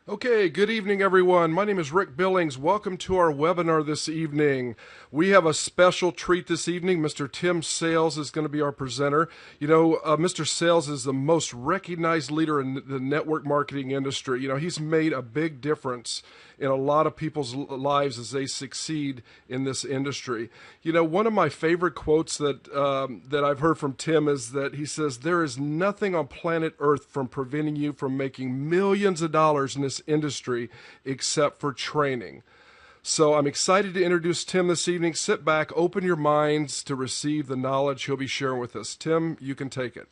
Okay, good evening, everyone. My name is Rick Billings. Welcome to our webinar this evening. We have a special treat this evening. Mr. Tim Sales is going to be our presenter. Mr. Sales is the most recognized leader in the network marketing industry. He's made a big difference in a lot of people's lives as they succeed in this industry. One of my favorite quotes that I've heard from Tim is that he says, "There is nothing on planet Earth from preventing you from making millions of dollars in this industry except for training." So I'm excited to introduce Tim this evening. Sit back, open your minds to receive the knowledge he'll be sharing with us. Tim, you can take it.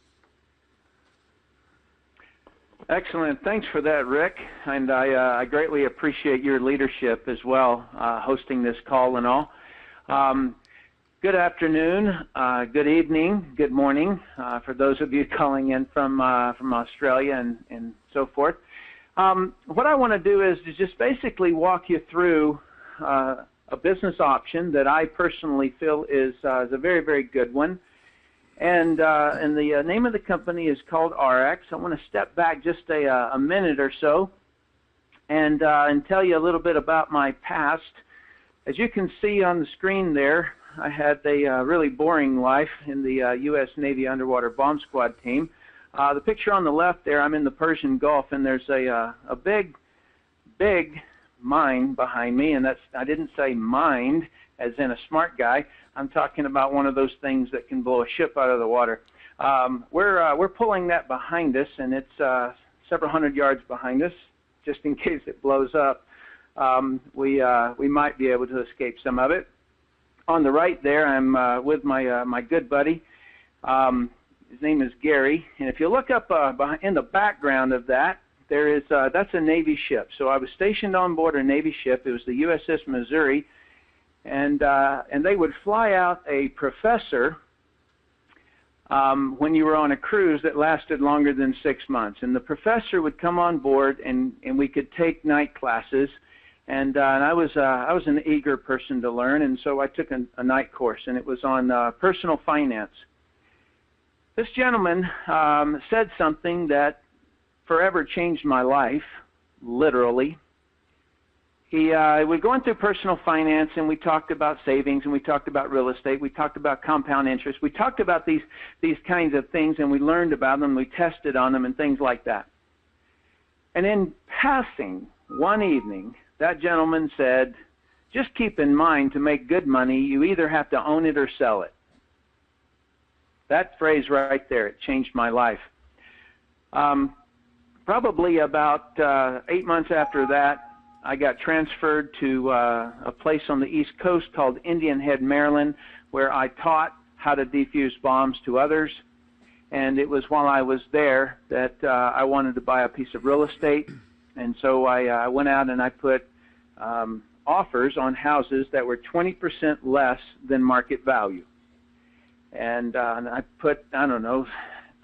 Excellent. Thanks for that, Rick. And I greatly appreciate your leadership as well, hosting this call and all. Good afternoon, good evening, good morning for those of you calling in from Australia and so forth. What I want to do is to just basically walk you through a business option that I personally feel is a very, very good one. And the name of the company is called Ariix. I want to step back just a minute or so and tell you a little bit about my past. As you can see on the screen there, I had a really boring life in the U.S. Navy Underwater Bomb Squad team. The picture on the left there, I'm in the Persian Gulf, and there's a big mine behind me, and I didn't say mind as in a smart guy. I'm talking about one of those things that can blow a ship out of the water. We're pulling that behind us, and it's several hundred yards behind us, just in case it blows up. We might be able to escape some of it. On the right there, I'm with my good buddy. His name is Gary, and if you look up in the background of that, that's a Navy ship. So I was stationed on board a Navy ship. It was the USS Missouri. And they would fly out a professor when you were on a cruise that lasted longer than 6 months. And the professor would come on board, and we could take night classes. And I was an eager person to learn, and so I took a night course, and it was on personal finance. This gentleman said something that forever changed my life, literally. We're going through personal finance, and we talked about savings, and we talked about real estate. We talked about compound interest. We talked about these kinds of things, and we learned about them. We tested on them and things like that. And in passing, one evening, that gentleman said, "Just keep in mind, to make good money, you either have to own it or sell it." That phrase right there, it changed my life. Probably about 8 months after that, I got transferred to a place on the East Coast called Indian Head, Maryland, where I taught how to defuse bombs to others. And it was while I was there that I wanted to buy a piece of real estate. And so I went out and I put offers on houses that were 20% less than market value. And I put, I don't know,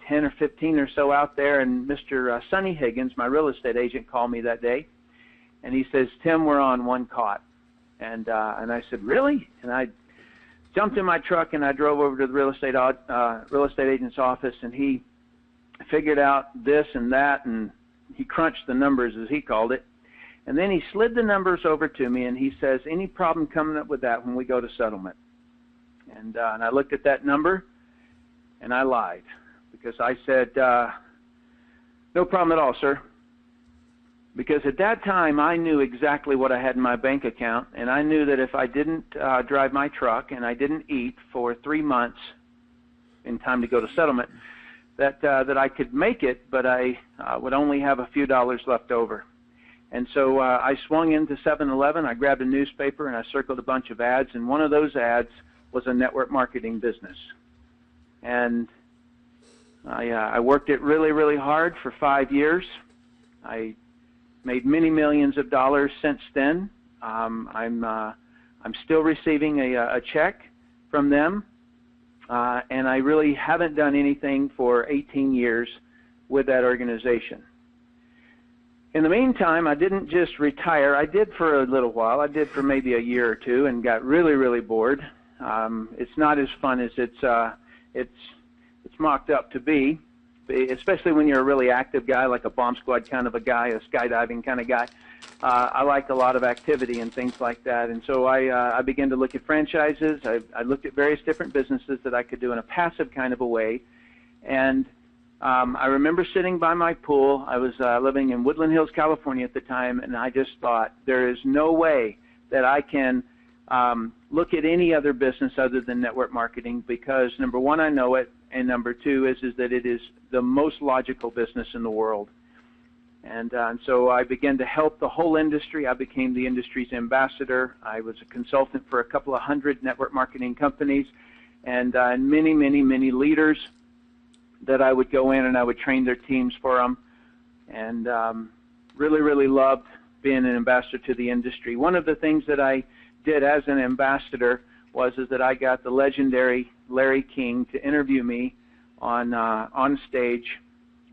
10 or 15 or so out there, and Mr. Sonny Higgins, my real estate agent, called me that day. And he says, "Tim, we're on one caught." And I said, "Really?" And I jumped in my truck and I drove over to the real estate agent's office, and he figured out this and that, and he crunched the numbers, as he called it. And then he slid the numbers over to me, and he says, "Any problem coming up with that when we go to settlement?" And I looked at that number, and I lied, because I said, "No problem at all, sir." Because at that time, I knew exactly what I had in my bank account, and I knew that if I didn't drive my truck and I didn't eat for 3 months in time to go to settlement, that I could make it, but I would only have a few dollars left over. And so I swung into 7-Eleven, I grabbed a newspaper, and I circled a bunch of ads, and one of those ads was a network marketing business. And I worked it really, really hard for 5 years. I made many millions of dollars since then. I'm still receiving a check from them, and I really haven't done anything for 18 years with that organization. In the meantime, I didn't just retire. I did for a little while. I did for maybe a year or two and got really, really bored. It's not as fun as it's mocked up to be. especially when you're a really active guy, like a bomb squad kind of a guy, a skydiving kind of guy. I like a lot of activity and things like that. And so I began to look at franchises. I looked at various different businesses that I could do in a passive kind of a way. And I remember sitting by my pool. I was living in Woodland Hills, California at the time, and I just thought, there is no way that I can look at any other business other than network marketing, because number one, I know it, and number two is that it is the most logical business in the world. And so I began to help the whole industry. I became the industry's ambassador. I was a consultant for a couple of hundred network marketing companies, and many, many, many leaders that I would go in and I would train their teams for them, and really, really loved being an ambassador to the industry. One of the things that I did as an ambassador was that I got the legendary Larry King to interview me on stage,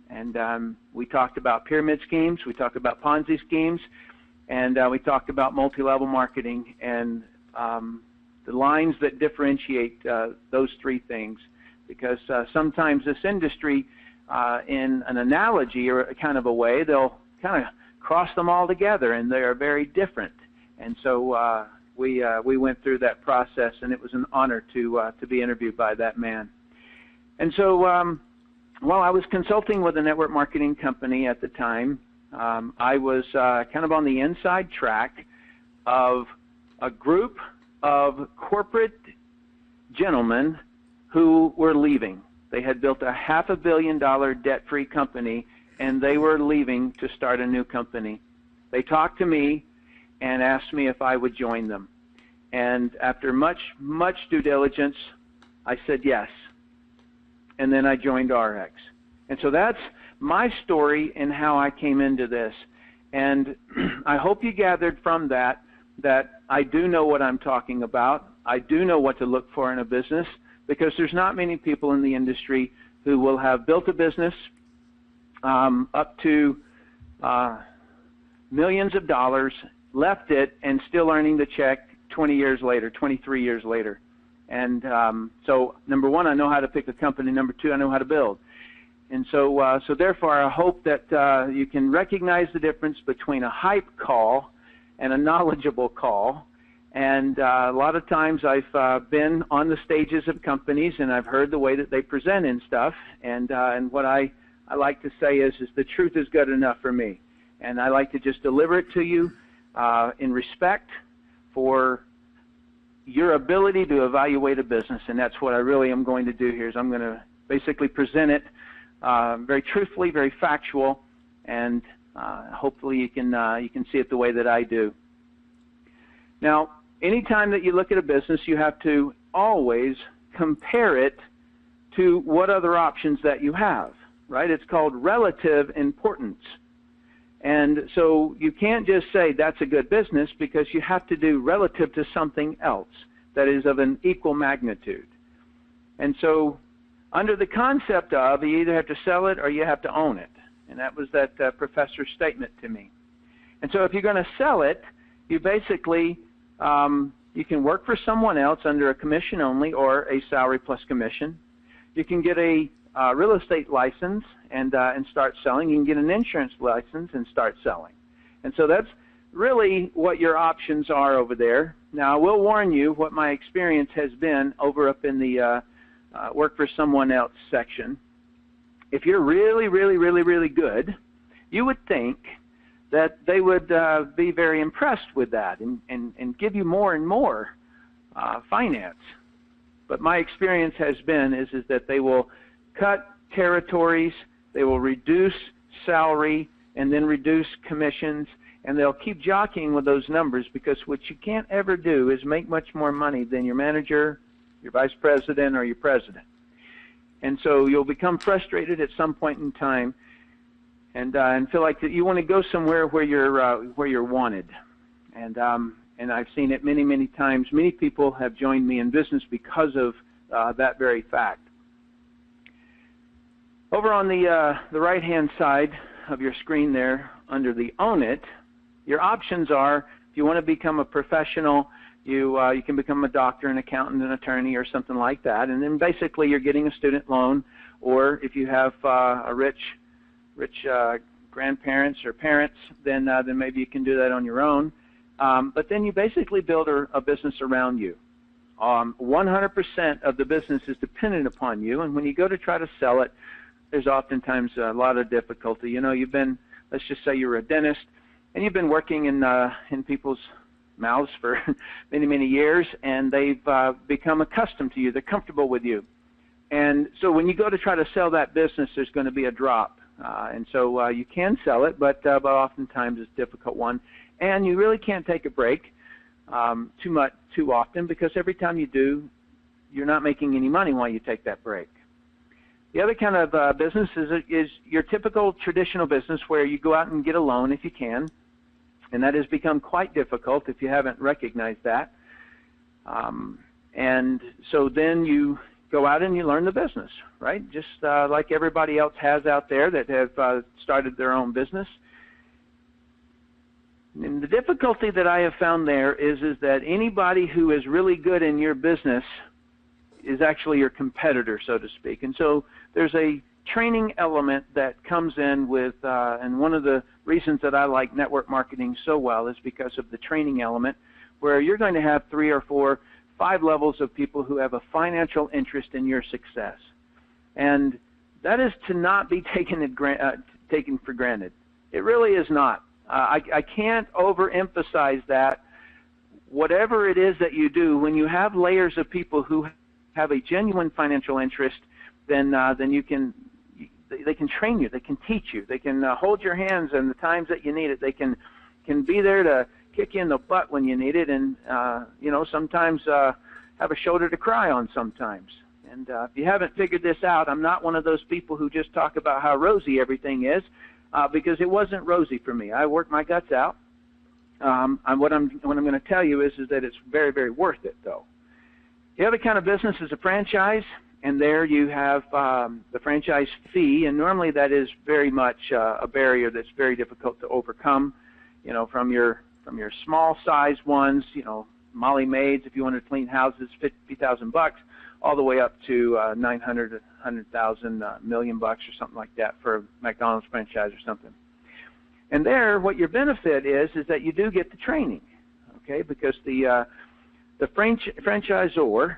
and we talked about pyramid schemes, we talked about Ponzi schemes, and we talked about multi-level marketing and the lines that differentiate those three things. Because sometimes this industry, in an analogy or a kind of a way, they'll kind of cross them all together, and they are very different. And so we went through that process, and it was an honor to be interviewed by that man. And so while I was consulting with a network marketing company at the time, I was kind of on the inside track of a group of corporate gentlemen who were leaving. They had built a $500 million debt-free company, and they were leaving to start a new company. They talked to me and asked me if I would join them. And after much, much due diligence, I said yes. And then I joined Ariix. And so that's my story and how I came into this. And I hope you gathered from that I do know what I'm talking about. I do know what to look for in a business, because there's not many people in the industry who will have built a business up to millions of dollars, left it, and still earning the check 20 years later, 23 years later. And so number one, I know how to pick a company. Number two, I know how to build. And so therefore, I hope that you can recognize the difference between a hype call and a knowledgeable call. And a lot of times I've been on the stages of companies, and I've heard the way that they present and stuff. And what I like to say is the truth is good enough for me. And I like to just deliver it to you in respect for your ability to evaluate a business. And that's what I really am going to do here, is I'm going to basically present it very truthfully, very factual, and hopefully you can see it the way that I do. Now, anytime that you look at a business, you have to always compare it to what other options that you have, right? It's called relative importance. And so you can't just say that's a good business, because you have to do relative to something else that is of an equal magnitude. And so under the concept of you either have to sell it or you have to own it. And that was that professor's statement to me. And so if you're going to sell it, you basically you can work for someone else under a commission only or a salary plus commission. You can get a real estate license and start selling. You can get an insurance license and start selling. And so that's really what your options are over there. Now, I will warn you what my experience has been over up in the work for someone else section. If you're really, really, really, really good, you would think that they would be very impressed with that and give you more and more finance. But my experience has been is that they will cut territories, they will reduce salary, and then reduce commissions, and they'll keep jockeying with those numbers, because what you can't ever do is make much more money than your manager, your vice president, or your president. And so you'll become frustrated at some point in time, and feel like that you want to go somewhere where you're wanted. And I've seen it many, many times. Many people have joined me in business because of that very fact. Over on the right-hand side of your screen there, under the Own It, your options are, if you want to become a professional, you can become a doctor, an accountant, an attorney, or something like that. And then basically you're getting a student loan, or if you have a rich grandparents or parents, then maybe you can do that on your own. But then you basically build a business around you. 100% of the business is dependent upon you, and when you go to try to sell it, there's oftentimes a lot of difficulty. You know, let's just say you're a dentist, and you've been working in people's mouths for many, many years, and they've become accustomed to you. They're comfortable with you. And so when you go to try to sell that business, there's going to be a drop. And so you can sell it, but oftentimes it's a difficult one. And you really can't take a break too often, because every time you do, you're not making any money while you take that break. The other kind of business is your typical traditional business where you go out and get a loan if you can, and that has become quite difficult if you haven't recognized that. And so then you go out and you learn the business, right? Just like everybody else has out there that have started their own business. And the difficulty that I have found there is that anybody who is really good in your business is actually your competitor, so to speak. And so there's a training element that comes in with, and one of the reasons that I like network marketing so well is because of the training element, where you're going to have 3 or 4, 5 levels of people who have a financial interest in your success. And that is to not be taken for granted. It really is not. I can't overemphasize that. Whatever it is that you do, when you have layers of people who have a genuine financial interest, then they can train you, they can teach you, they can hold your hands in the times that you need it, they can be there to kick you in the butt when you need it, and sometimes have a shoulder to cry on sometimes. And if you haven't figured this out, I'm not one of those people who just talk about how rosy everything is, because it wasn't rosy for me. I worked my guts out. What I'm going to tell you is that it's very, very worth it, though. The other kind of business is a franchise, and there you have the franchise fee, and normally that is very much a barrier that's very difficult to overcome. You know, from your small size ones, Molly Maids, if you want to clean houses, $50,000, all the way up to 900, 100,000, $1,000,000 or something like that for a McDonald's franchise or something. And there, what your benefit is that you do get the training, okay? Because the franchisor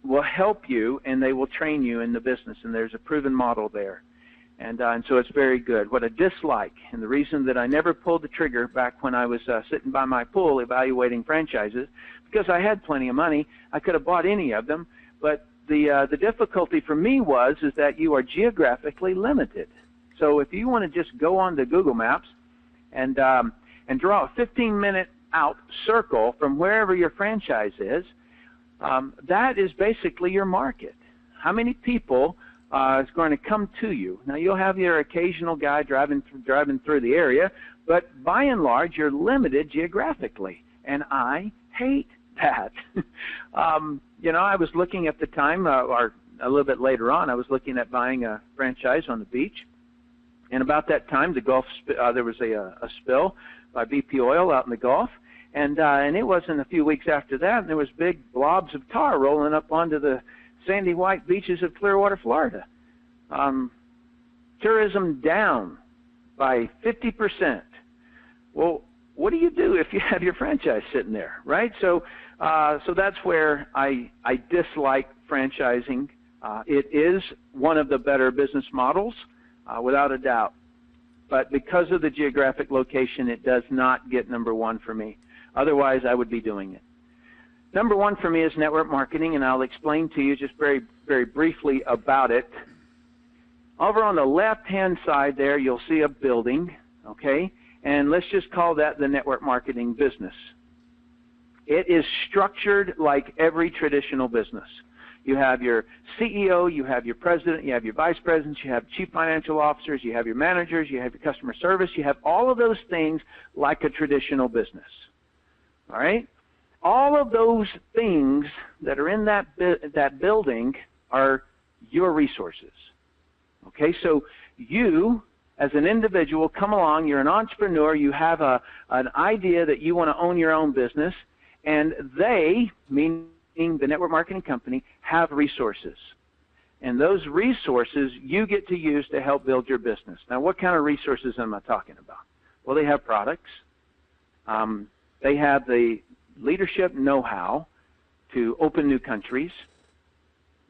will help you, and they will train you in the business, and there's a proven model there. And so it's very good. What I dislike, and the reason that I never pulled the trigger back when I was sitting by my pool evaluating franchises, because I had plenty of money, I could have bought any of them, but the difficulty for me is that you are geographically limited. So if you want to just go on to Google Maps and draw a 15-minute out circle from wherever your franchise is, that is basically your market. How many people is going to come to you? Now, you'll have your occasional guy driving through the area, but by and large, you're limited geographically, and I hate that. I was looking at the time, or a little bit later on, I was looking at buying a franchise on the beach, and about that time, there was a spill by BP Oil out in the Gulf, and it wasn't a few weeks after that, and there was big blobs of tar rolling up onto the sandy white beaches of Clearwater, Florida. Tourism down by 50%. Well, what do you do if you have your franchise sitting there, right? So that's where I dislike franchising. It is one of the better business models, without a doubt. But because of the geographic location, it does not get number one for me. Otherwise, I would be doing it. Number one for me is network marketing, and I'll explain to you just very, very briefly about it. Over on the left-hand side there, you'll see a building, okay? And let's just call that the network marketing business. It is structured like every traditional business. You have your CEO, you have your president, you have your vice presidents, you have chief financial officers, you have your managers, you have your customer service, you have all of those things like a traditional business, all right? All of those things that are in that building are your resources. Okay, so you, as an individual, come along, you're an entrepreneur, you have an idea that you want to own your own business, and they, meaning the network marketing company, have resources. And those resources you get to use to help build your business. Now, what kind of resources am I talking about? Well, they have products. They have the leadership know-how to open new countries.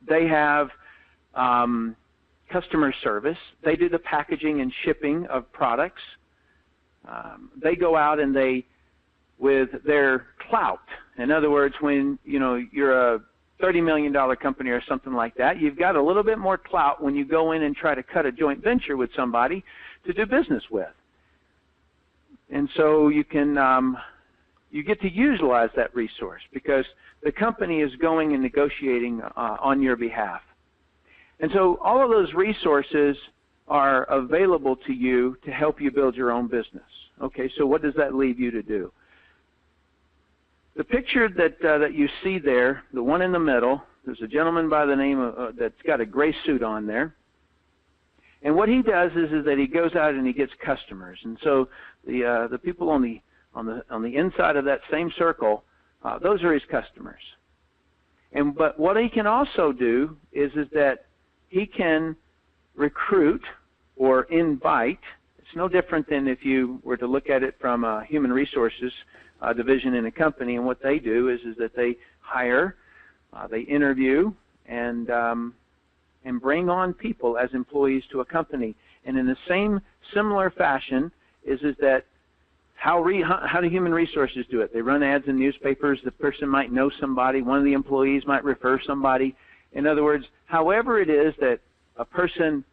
They have customer service. They do the packaging and shipping of products. They go out and they, with their clout, in other words, when you're a $30 million company or something like that, you've got a little bit more clout when you go in and try to cut a joint venture with somebody to do business with. And so you can you get to utilize that resource because the company is going and negotiating on your behalf. And so all of those resources are available to you to help you build your own business. Okay, so what does that leave you to do? The picture that you see there, the one in the middle, there's a gentleman by the name of that's got a gray suit on there. And what he does is that he goes out and he gets customers. And so the people on the inside of that same circle, those are his customers. But what he can also do is that he can recruit or invite. It's no different than if you were to look at it from a human resources division in a company. And what they do is that they hire, they interview, and bring on people as employees to a company. And in the same similar fashion is that how do human resources do it? They run ads in newspapers. The person might know somebody. One of the employees might refer somebody. In other words, however it is that a person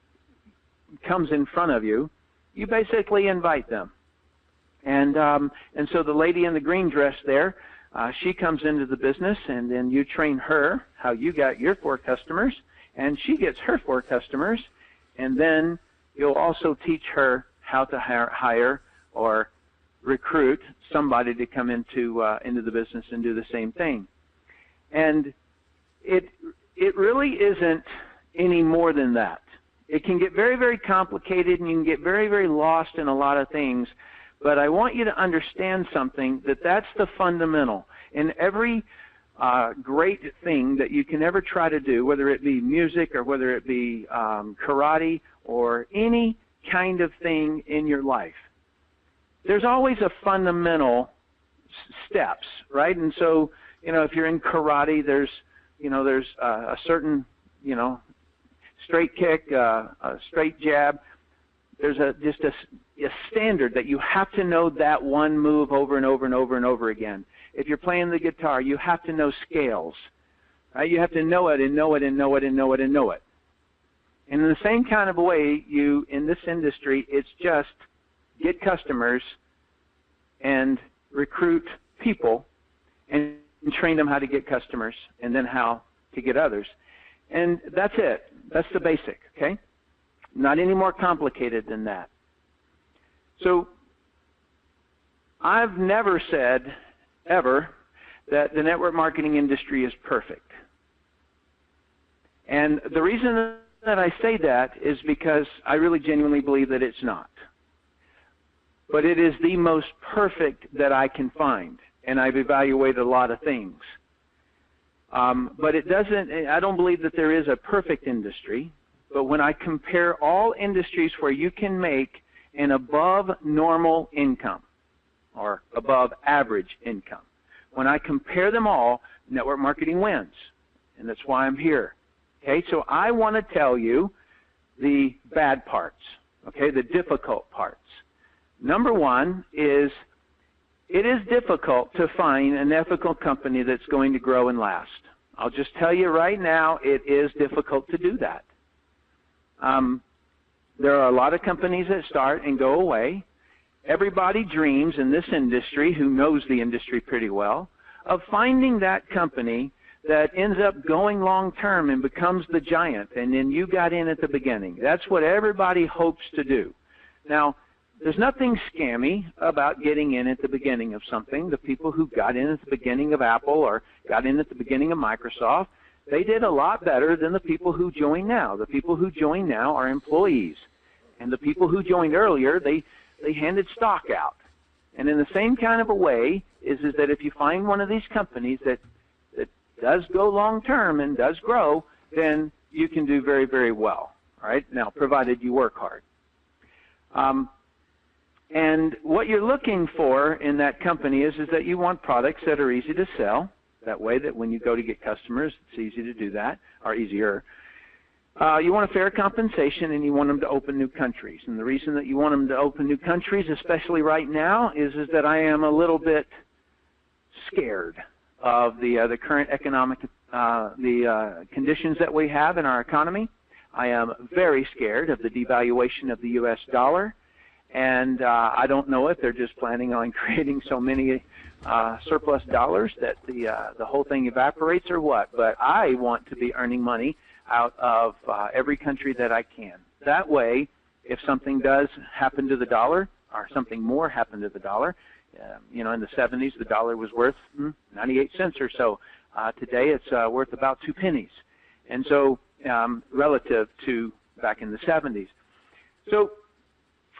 comes in front of you, you basically invite them. And so the lady in the green dress there, she comes into the business, and then you train her how you got your 4 customers, and she gets her 4 customers, and then you'll also teach her how to hire or recruit somebody to come into the business and do the same thing. And it really isn't any more than that. It can get very, very complicated, and you can get very, very lost in a lot of things. But I want you to understand something, that's the fundamental. In every great thing that you can ever try to do, whether it be music or whether it be karate or any kind of thing in your life, there's always a fundamental steps, right? And so, if you're in karate, there's a certain, straight kick, a straight jab. There's just a standard that you have to know that one move over and over and over and over again. If you're playing the guitar, you have to know scales. Right? You have to know it and know it and know it and know it and know it. And in the same kind of way, in this industry, it's just get customers and recruit people and train them how to get customers and then how to get others. And that's it. That's the basic, okay? Not any more complicated than that. So I've never said, ever, that the network marketing industry is perfect. And the reason that I say that is because I really genuinely believe that it's not. But it is the most perfect that I can find, and I've evaluated a lot of things. But I don't believe that there is a perfect industry. But when I compare all industries where you can make an above normal income or above average income, when I compare them all, network marketing wins. And that's why I'm here. Okay, so I want to tell you the bad parts, okay, the difficult parts. Number one is it is difficult to find an ethical company that's going to grow and last. I'll just tell you right now, it is difficult to do that. There are a lot of companies that start and go away. Everybody dreams in this industry, who knows the industry pretty well, of finding that company that ends up going long term and becomes the giant, and then you got in at the beginning. That's what everybody hopes to do. Now, there's nothing scammy about getting in at the beginning of something. The people who got in at the beginning of Apple or got in at the beginning of Microsoft, they did a lot better than the people who join now. The people who join now are employees. And the people who joined earlier, they handed stock out. And in the same kind of a way is that if you find one of these companies that does go long term and does grow, then you can do very, very well. All right, now, provided you work hard. And what you're looking for in that company is that you want products that are easy to sell. That way that when you go to get customers, it's easy to do that, or easier. You want a fair compensation, and you want them to open new countries. And the reason that you want them to open new countries, especially right now, is that I am a little bit scared of the current economic conditions that we have in our economy. I am very scared of the devaluation of the U.S. dollar. And I don't know if they're just planning on creating so many surplus dollars that the whole thing evaporates or what. But I want to be earning money out of every country that I can. That way, if something does happen to the dollar, or something more happen to the dollar, in the 70s, the dollar was worth 98 cents or so. Today, it's worth about 2 pennies. And so, relative to back in the 70s. So,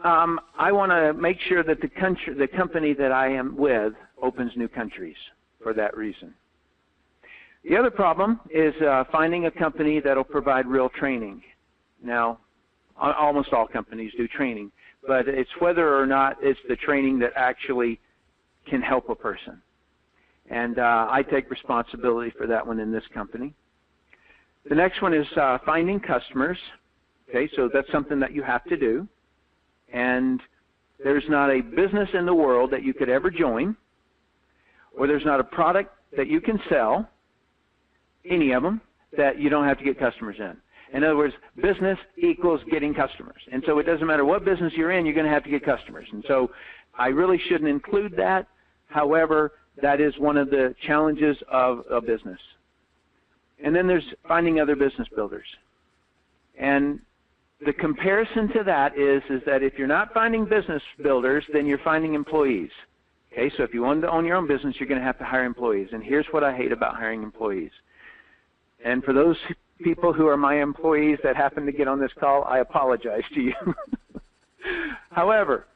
I want to make sure that the company that I am with opens new countries for that reason. The other problem is finding a company that will provide real training. Now, almost all companies do training, but it's whether or not it's the training that actually can help a person. And I take responsibility for that one in this company. The next one is finding customers. Okay, so that's something that you have to do. And there's not a business in the world that you could ever join, or there's not a product that you can sell, any of them, that you don't have to get customers in. In other words, business equals getting customers. And so it doesn't matter what business you're in, you're going to have to get customers. And so I really shouldn't include that. However, that is one of the challenges of a business. And then there's finding other business builders. And the comparison to that is that if you're not finding business builders, then you're finding employees. Okay, so if you want to own your own business, you're going to have to hire employees. And here's what I hate about hiring employees. And for those people who are my employees that happen to get on this call, I apologize to you. However,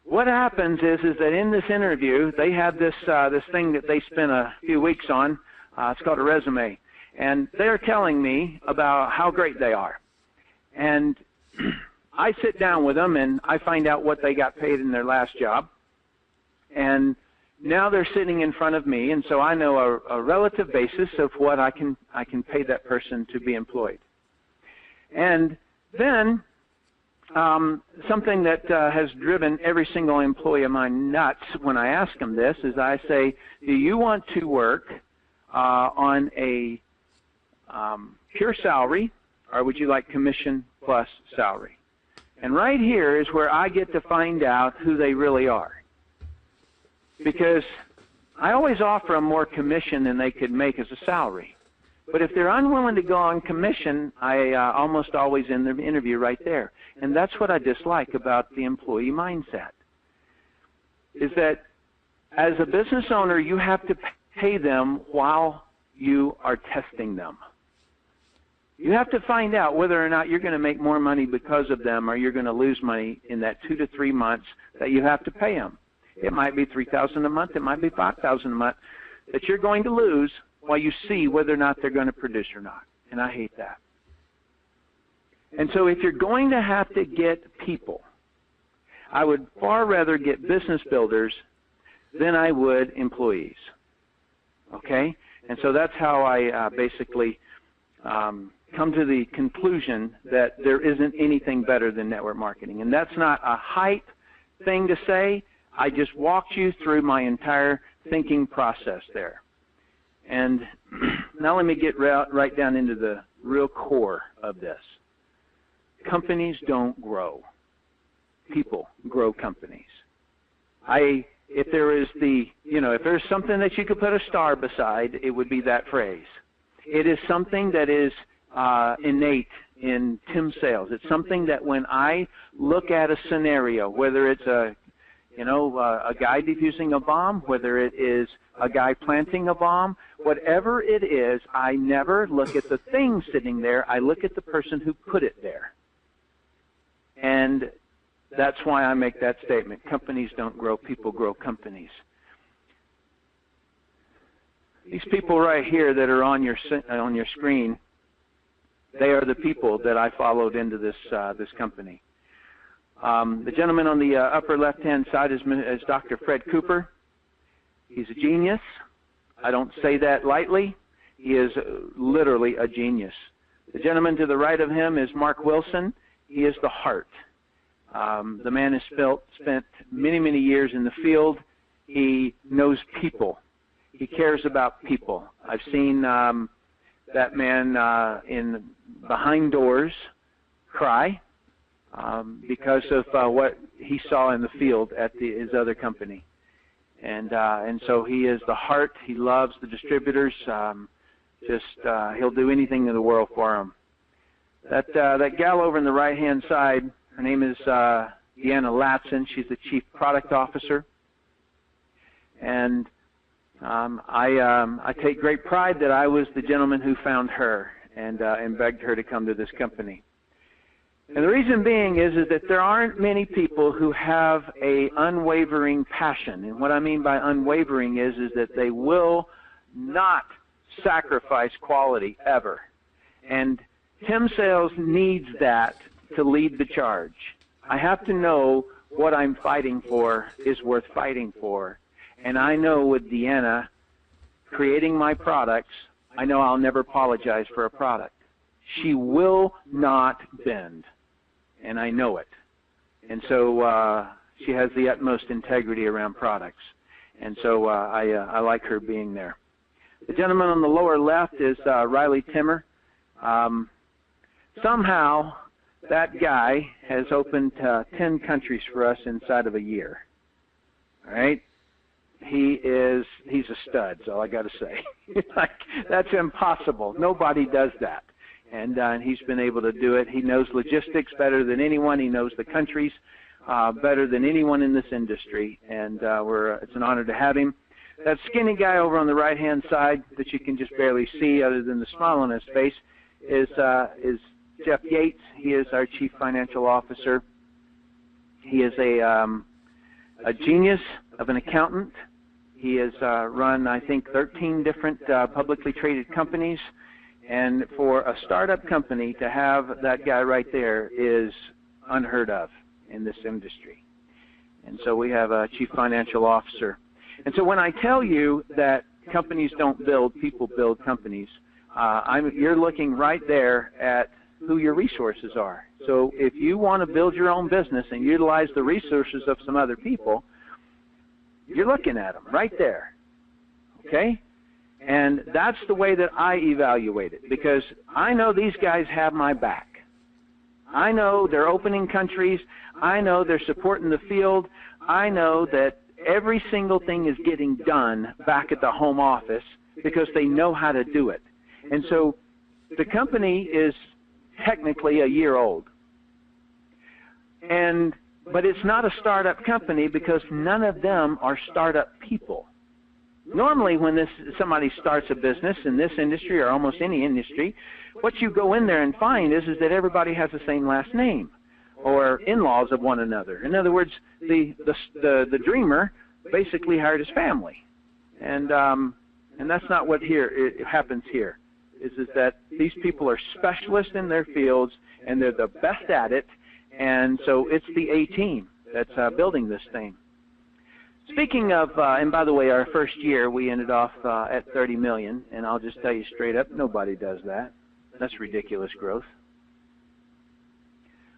what happens is that in this interview, they have this thing that they spend a few weeks on. It's called a resume. And they're telling me about how great they are. And I sit down with them, and I find out what they got paid in their last job. And now they're sitting in front of me, and so I know a relative basis of what I can pay that person to be employed. And then something that has driven every single employee of mine nuts when I ask them this is I say, do you want to work on a pure salary, or would you like commission plus salary? And right here is where I get to find out who they really are. Because I always offer them more commission than they could make as a salary. But if they're unwilling to go on commission, I almost always end the interview right there. And that's what I dislike about the employee mindset, is that as a business owner, you have to pay them while you are testing them. You have to find out whether or not you're going to make more money because of them, or you're going to lose money in that 2 to 3 months that you have to pay them. It might be $3,000 a month. It might be $5,000 a month that you're going to lose while you see whether or not they're going to produce or not. And I hate that. And so if you're going to have to get people, I would far rather get business builders than I would employees. Okay? And so that's how I basically come to the conclusion that there isn't anything better than network marketing. And that's not a hype thing to say. I just walked you through my entire thinking process there. And now let me get right down into the real core of this. Companies don't grow. People grow companies. If there is if there's something that you could put a star beside, it would be that phrase. It is something that is innate in Tim Sales. It's something that when I look at a scenario, whether it's a guy defusing a bomb, whether it is a guy planting a bomb, whatever it is, I never look at the thing sitting there. I look at the person who put it there. And that's why I make that statement. Companies don't grow, people grow companies. These people right here that are on your screen, They are the people that I followed into this company. The gentleman on the upper left-hand side is Dr. Fred Cooper. He's a genius. I don't say that lightly. He is literally a genius. The gentleman to the right of him is Mark Wilson. He is the heart. The man has spent many, many years in the field. He knows people. He cares about people. I've seen that man in behind doors cry because of what he saw in the field at his other company. And so he is the heart. He loves the distributors. He'll do anything in the world for them. That gal over on the right-hand side, her name is Deanna Latson. She's the Chief Product Officer. And I take great pride that I was the gentleman who found her and begged her to come to this company. And the reason being is that there aren't many people who have a unwavering passion. And what I mean by unwavering is that they will not sacrifice quality ever. And Tim Sales needs that to lead the charge. I have to know what I'm fighting for is worth fighting for. And I know with Deanna creating my products, I know I'll never apologize for a product. She will not bend, and I know it. And so she has the utmost integrity around products. And so I like her being there. The gentleman on the lower left is Riley Timmer. Somehow that guy has opened 10 countries for us inside of a year. All right? He's a stud, is all I got to say. Like, that's impossible. Nobody does that. And he's been able to do it. He knows logistics better than anyone. He knows the countries better than anyone in this industry. And it's an honor to have him. That skinny guy over on the right-hand side that you can just barely see other than the smile on his face is Jeff Yates. He is our Chief Financial Officer. He is a genius of an accountant. He has run, I think, 13 different publicly traded companies. And for a startup company to have that guy right there is unheard of in this industry. And so we have a Chief Financial Officer. And so when I tell you that companies don't build, people build companies, you're looking right there at who your resources are. So if you want to build your own business and utilize the resources of some other people, you're looking at them right there, okay? And that's the way that I evaluate it, because I know these guys have my back. I know they're opening countries. I know they're supporting the field. I know that every single thing is getting done back at the home office because they know how to do it. And so the company is technically a year old. But it's not a startup company because none of them are startup people. Normally when somebody starts a business in this industry or almost any industry, what you go in there and find is that everybody has the same last name or in-laws of one another. In other words, the dreamer basically hired his family. And that's not what happens here. Is that these people are specialists in their fields and they're the best at it. And so it's the A team that's building this thing. Speaking of, and by the way, our first year we ended off at 30 million, and I'll just tell you straight up, nobody does that. That's ridiculous growth.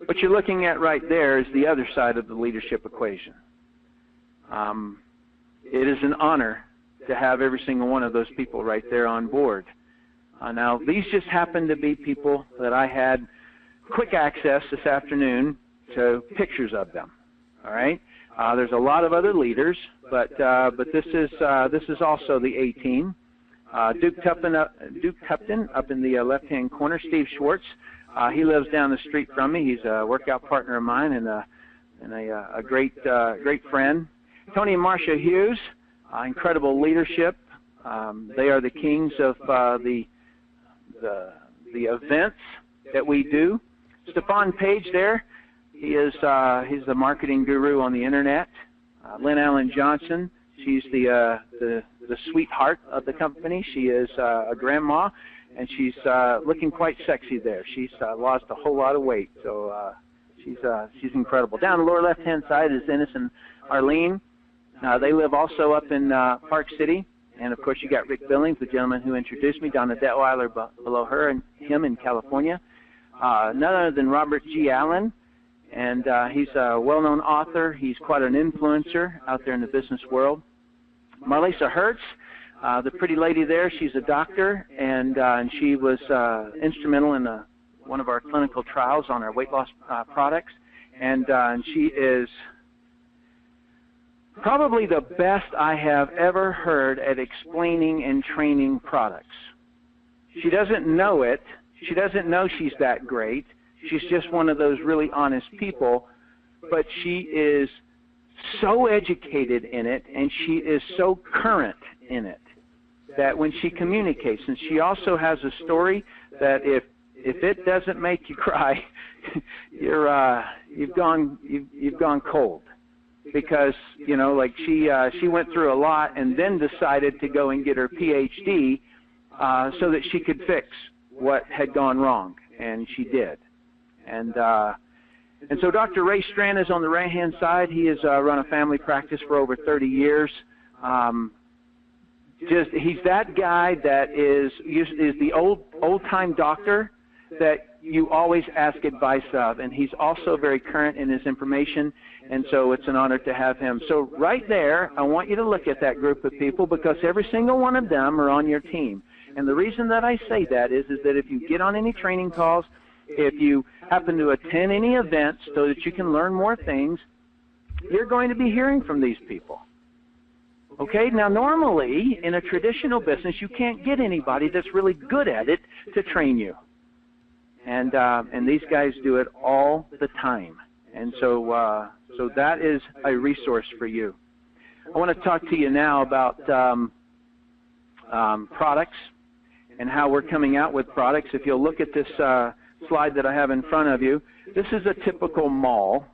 What you're looking at right there is the other side of the leadership equation. It is an honor to have every single one of those people right there on board. Now, these just happen to be people that I had quick access this afternoon to pictures of them. All right. There's a lot of other leaders, but this is also the A team. Duke Tupton up in the left-hand corner. Steve Schwartz, he lives down the street from me. He's a workout partner of mine and a great friend. Tony and Marcia Hughes, incredible leadership. They are the kings of the events that we do. Stefan Page there, he's the marketing guru on the internet. Lynn Allen Johnson, she's the sweetheart of the company. She is a grandma, and she's looking quite sexy there. She's lost a whole lot of weight, so she's incredible. Down the lower left-hand side is Ennis and Arlene. They live also up in Park City. And, of course, you got Rick Billings, the gentleman who introduced me, Donna Detweiler below her and him in California. None other than Robert G. Allen, and he's a well-known author. He's quite an influencer out there in the business world. Marlisa Hertz, the pretty lady there, she's a doctor, and she was instrumental in one of our clinical trials on our weight loss products. And she is probably the best I have ever heard at explaining and training products. She doesn't know it. She doesn't know she's that great. She's just one of those really honest people, but she is so educated in it, and she is so current in it that when she communicates, and she also has a story that if it doesn't make you cry, you've gone cold. Because, you know, like she went through a lot and then decided to go and get her PhD so that she could fix what had gone wrong, and she did. And so Dr. Ray Strand is on the right-hand side. He has run a family practice for over 30 years. He's that guy that is the old-time doctor that you always ask advice of, and he's also very current in his information, and so it's an honor to have him. So right there, I want you to look at that group of people, because every single one of them are on your team. And the reason that I say that is that if you get on any training calls, if you happen to attend any events so that you can learn more things, you're going to be hearing from these people. Okay, now normally in a traditional business, you can't get anybody that's really good at it to train you. And these guys do it all the time. And so that is a resource for you. I want to talk to you now about products and how we're coming out with products. If you'll look at this slide that I have in front of you, this is a typical mall,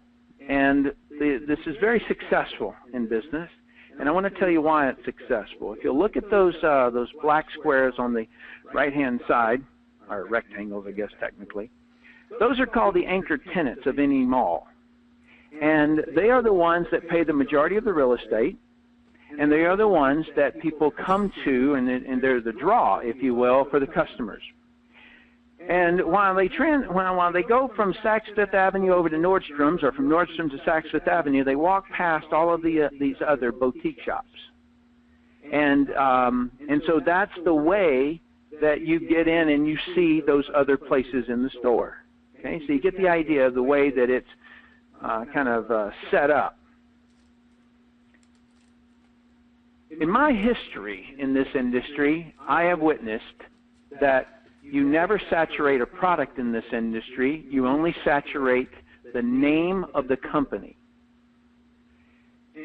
and this is very successful in business. And I want to tell you why it's successful. If you'll look at those black squares on the right-hand side, or rectangles, I guess technically, those are called the anchor tenants of any mall. And they are the ones that pay the majority of the real estate, and they are the ones that people come to, and they're the draw, if you will, for the customers. And while they go from Saks Fifth Avenue over to Nordstrom's, or from Nordstrom's to Saks Fifth Avenue, they walk past all of these other boutique shops. And so that's the way that you get in and you see those other places in the store. Okay, so you get the idea of the way that it's kind of set up. In my history in this industry, I have witnessed that you never saturate a product in this industry. You only saturate the name of the company.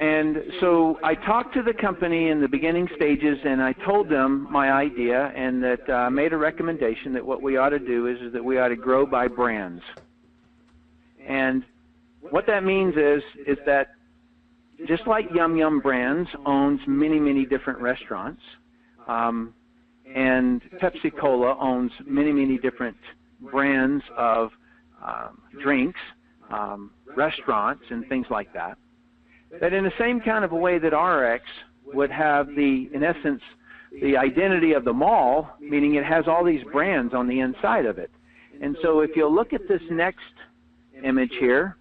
And so I talked to the company in the beginning stages, and I told them my idea, and that I made a recommendation that what we ought to do is that we ought to grow by brands. And what that means is that just like Yum Yum Brands owns many, many different restaurants, and Pepsi-Cola owns many, many different brands of drinks, restaurants, and things like that, that in the same kind of a way that Ariix would have in essence, the identity of the mall, meaning it has all these brands on the inside of it. And so if you'll look at this next image here,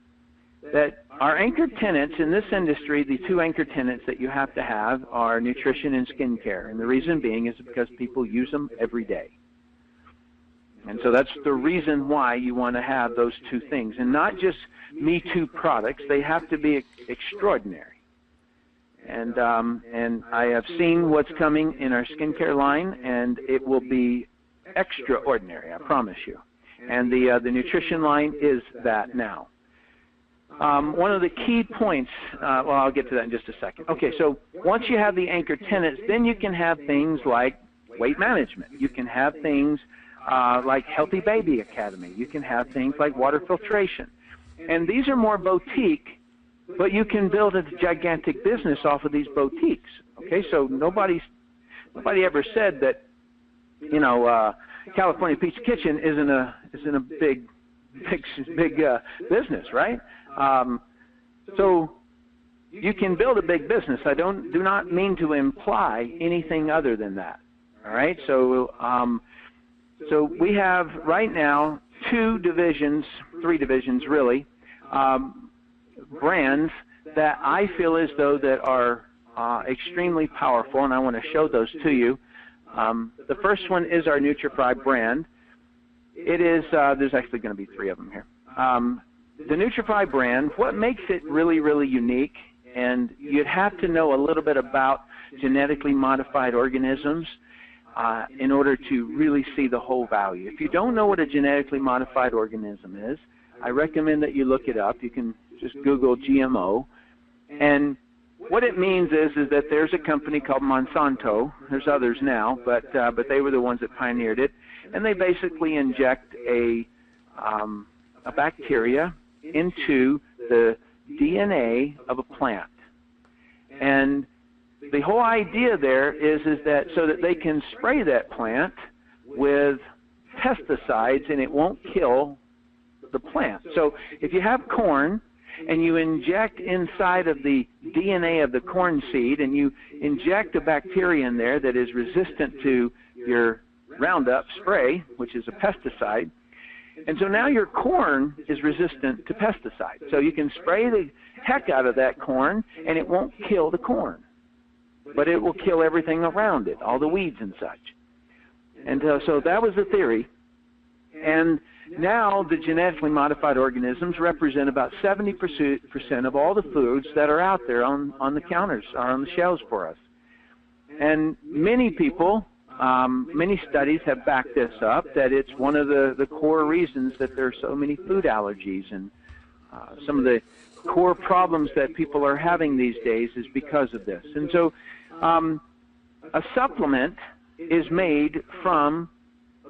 that our anchor tenants in this industry, the two anchor tenants that you have to have are nutrition and skincare. And the reason being is because people use them every day. And so that's the reason why you want to have those two things. And not just Me Too products, they have to be extraordinary. And I have seen what's coming in our skincare line, and it will be extraordinary, I promise you. And the nutrition line is that now. One of the key points, well, I'll get to that in just a second. Okay, so once you have the anchor tenants, then you can have things like weight management. You can have things like Healthy Baby Academy. You can have things like water filtration. And these are more boutique, but you can build a gigantic business off of these boutiques. Okay, so nobody ever said that, you know, California Pizza Kitchen isn't a big business, right? So you can build a big business. I do not mean to imply anything other than that. All right. So so we have right now 3 divisions really, brands that I feel as though that are extremely powerful, and I want to show those to you. The first one is our NutriFry brand. It is, there's actually going to be 3 of them here. The NutriFry brand, what makes it really, really unique, and you'd have to know a little bit about genetically modified organisms in order to really see the whole value. If you don't know what a genetically modified organism is, I recommend that you look it up. You can just Google GMO. And what it means is that there's a company called Monsanto. There's others now, but they were the ones that pioneered it. And they basically inject a bacteria into the DNA of a plant. And the whole idea there is that so that they can spray that plant with pesticides and it won't kill the plant. So if you have corn and you inject inside of the DNA of the corn seed and you inject a bacteria in there that is resistant to your Roundup spray, which is a pesticide, and so now your corn is resistant to pesticides. So you can spray the heck out of that corn and it won't kill the corn, but it will kill everything around it, all the weeds and such. And so that was the theory. And now the genetically modified organisms represent about 70% of all the foods that are out there on the counters, or on the shelves for us. And many people, many studies have backed this up, that it's one of the core reasons that there are so many food allergies, and some of the core problems that people are having these days is because of this. And so a supplement is made from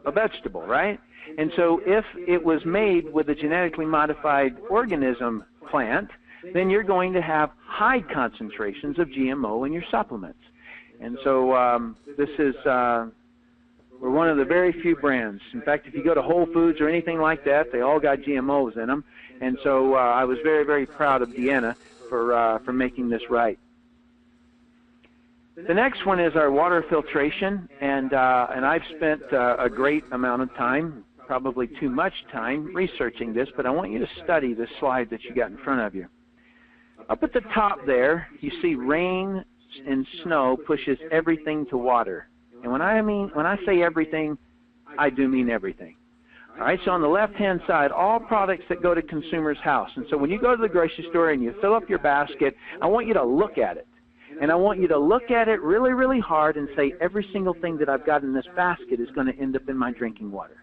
a vegetable, right? And so if it was made with a genetically modified organism plant, then you're going to have high concentrations of GMO in your supplements. And so this is, we're one of the very few brands. In fact, if you go to Whole Foods or anything like that, they all got GMOs in them. And so I was very, very proud of Deanna for making this right. The next one is our water filtration, and I've spent a great amount of time, probably too much time, researching this, but I want you to study this slide that you got in front of you. Up at the top there, you see rain and snow pushes everything to water. And when I say everything, I do mean everything. All right, so on the left-hand side, all products that go to consumer's house. And so when you go to the grocery store and you fill up your basket, I want you to look at it. And I want you to look at it really, really hard and say, every single thing that I've got in this basket is going to end up in my drinking water.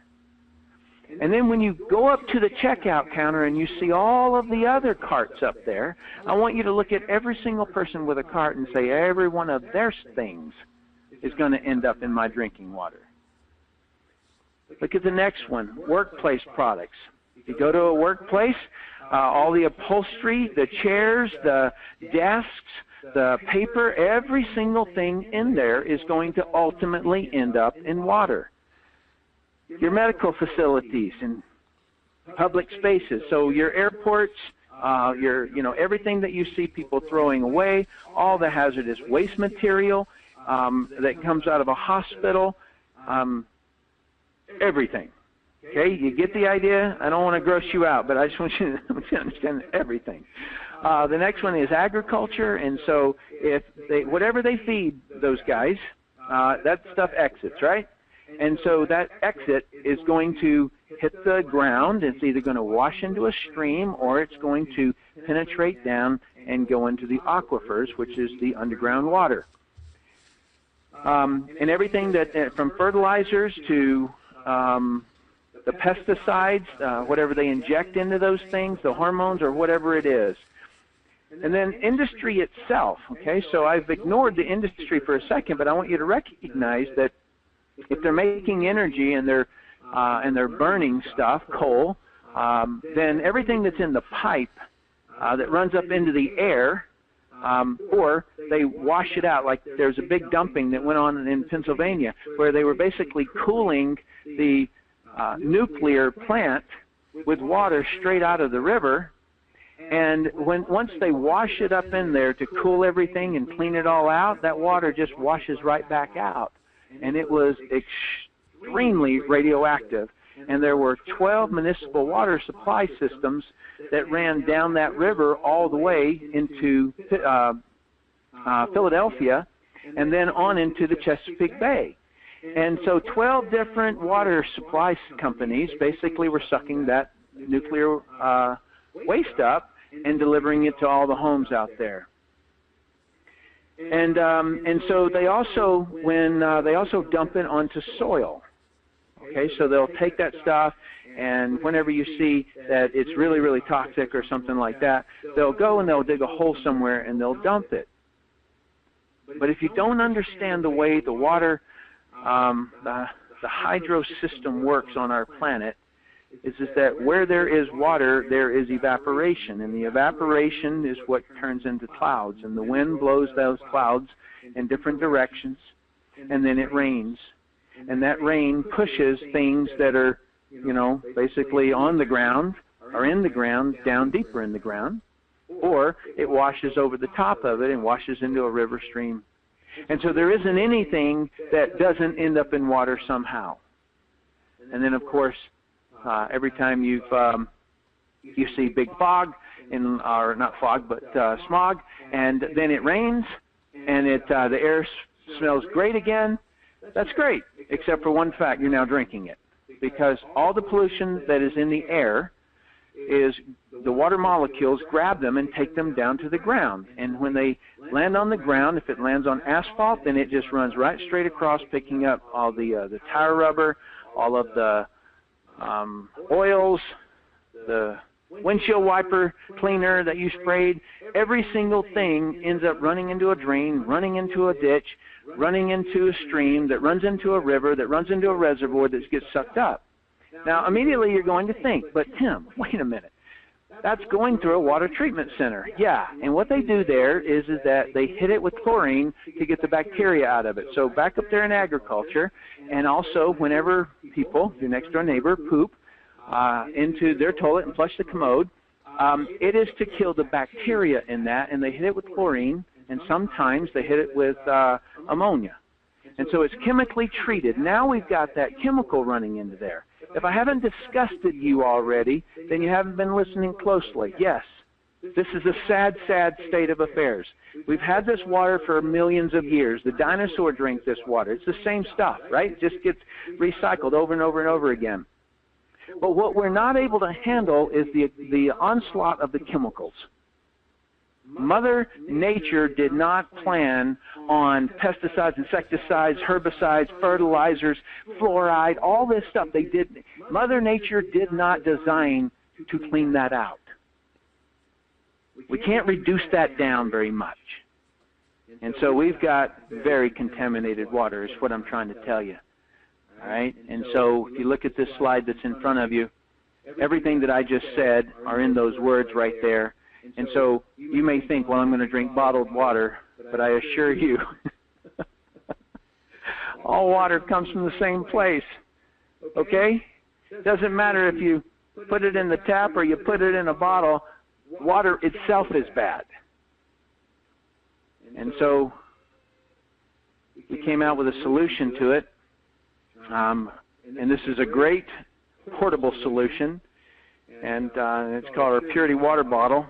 And then when you go up to the checkout counter and you see all of the other carts up there, I want you to look at every single person with a cart and say, every one of their things is going to end up in my drinking water. Look at the next one, workplace products. If you go to a workplace, all the upholstery, the chairs, the desks, the paper, every single thing in there is going to ultimately end up in water. Your medical facilities and public spaces, so your airports, everything that you see people throwing away, all the hazardous waste material that comes out of a hospital, everything. Okay, you get the idea? I don't want to gross you out, but I just want you to understand everything. The next one is agriculture, and so if whatever they feed those guys, that stuff exits, right? And so that exit is going to hit the ground. It's either going to wash into a stream or it's going to penetrate down and go into the aquifers, which is the underground water. And everything that from fertilizers to the pesticides, whatever they inject into those things, the hormones or whatever it is. And then industry itself, okay? So I've ignored the industry for a second, but I want you to recognize that if they're making energy and they're burning stuff, coal, then everything that's in the pipe that runs up into the air or they wash it out. Like there's a big dumping that went on in Pennsylvania where they were basically cooling the nuclear plant with water straight out of the river. And once they wash it up in there to cool everything and clean it all out, that water just washes right back out. And it was extremely radioactive. And there were 12 municipal water supply systems that ran down that river all the way into Philadelphia and then on into the Chesapeake Bay. And so 12 different water supply companies basically were sucking that nuclear waste up and delivering it to all the homes out there. And so they also they also dump it onto soil. Okay, so they'll take that stuff, and whenever you see that it's really, really toxic or something like that, they'll go and they'll dig a hole somewhere and they'll dump it. But if you don't understand the way the water, the hydro system works on our planet, is that where there is water, there is evaporation, and the evaporation is what turns into clouds, and the wind blows those clouds in different directions, and then it rains. And that rain pushes things that are, basically on the ground or in the ground down deeper in the ground, or it washes over the top of it and washes into a river stream. And so there isn't anything that doesn't end up in water somehow. And then, of course, every time you see big fog, or not fog, but smog, and then it rains, and the air smells great again. That's great, except for one fact: you're now drinking it, because all the pollution that is in the air is the water molecules grab them and take them down to the ground. And when they land on the ground, if it lands on asphalt, then it just runs right straight across, picking up all the tire rubber, all of the oils, the windshield wiper cleaner that you sprayed. Every single thing ends up running into a drain, running into a ditch, running into a stream that runs into a river, that runs into a reservoir that gets sucked up. Now, immediately you're going to think, but Tim, wait a minute. That's going through a water treatment center. Yeah, and what they do there is that they hit it with chlorine to get the bacteria out of it. So back up there in agriculture, and also whenever people, your next door neighbor, poop into their toilet and flush the commode, it is to kill the bacteria in that, and they hit it with chlorine, and sometimes they hit it with ammonia. And so it's chemically treated. Now we've got that chemical running into there. If I haven't disgusted you already, then you haven't been listening closely. Yes, this is a sad, sad state of affairs. We've had this water for millions of years. The dinosaur drank this water. It's the same stuff, right? It just gets recycled over and over and over again. But what we're not able to handle is the onslaught of the chemicals. Mother Nature did not plan on pesticides, insecticides, herbicides, fertilizers, fluoride, all this stuff. Mother Nature did not design to clean that out. We can't reduce that down very much. And so we've got very contaminated water is what I'm trying to tell you. All right? And so if you look at this slide that's in front of you, everything that I just said are in those words right there. And so you may think, well, I'm going to drink bottled water, but I assure you, all water comes from the same place, okay? Doesn't matter if you put it in the tap or you put it in a bottle, water itself is bad. And so we came out with a solution to it, and this is a great portable solution, and it's called our Purity Water Bottle.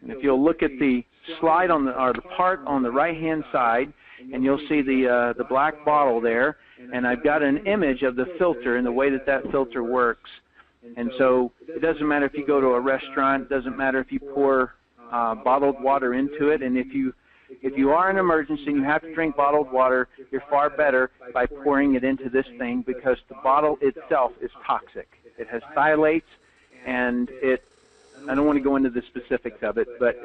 And if you'll look at the slide on the part on the right-hand side, and you'll see the black bottle there, and I've got an image of the filter and the way that filter works. And so it doesn't matter if you go to a restaurant, it doesn't matter if you pour bottled water into it, and if you are in an emergency and you have to drink bottled water, you're far better by pouring it into this thing, because the bottle itself is toxic. It has phthalates, and I don't want to go into the specifics of it, but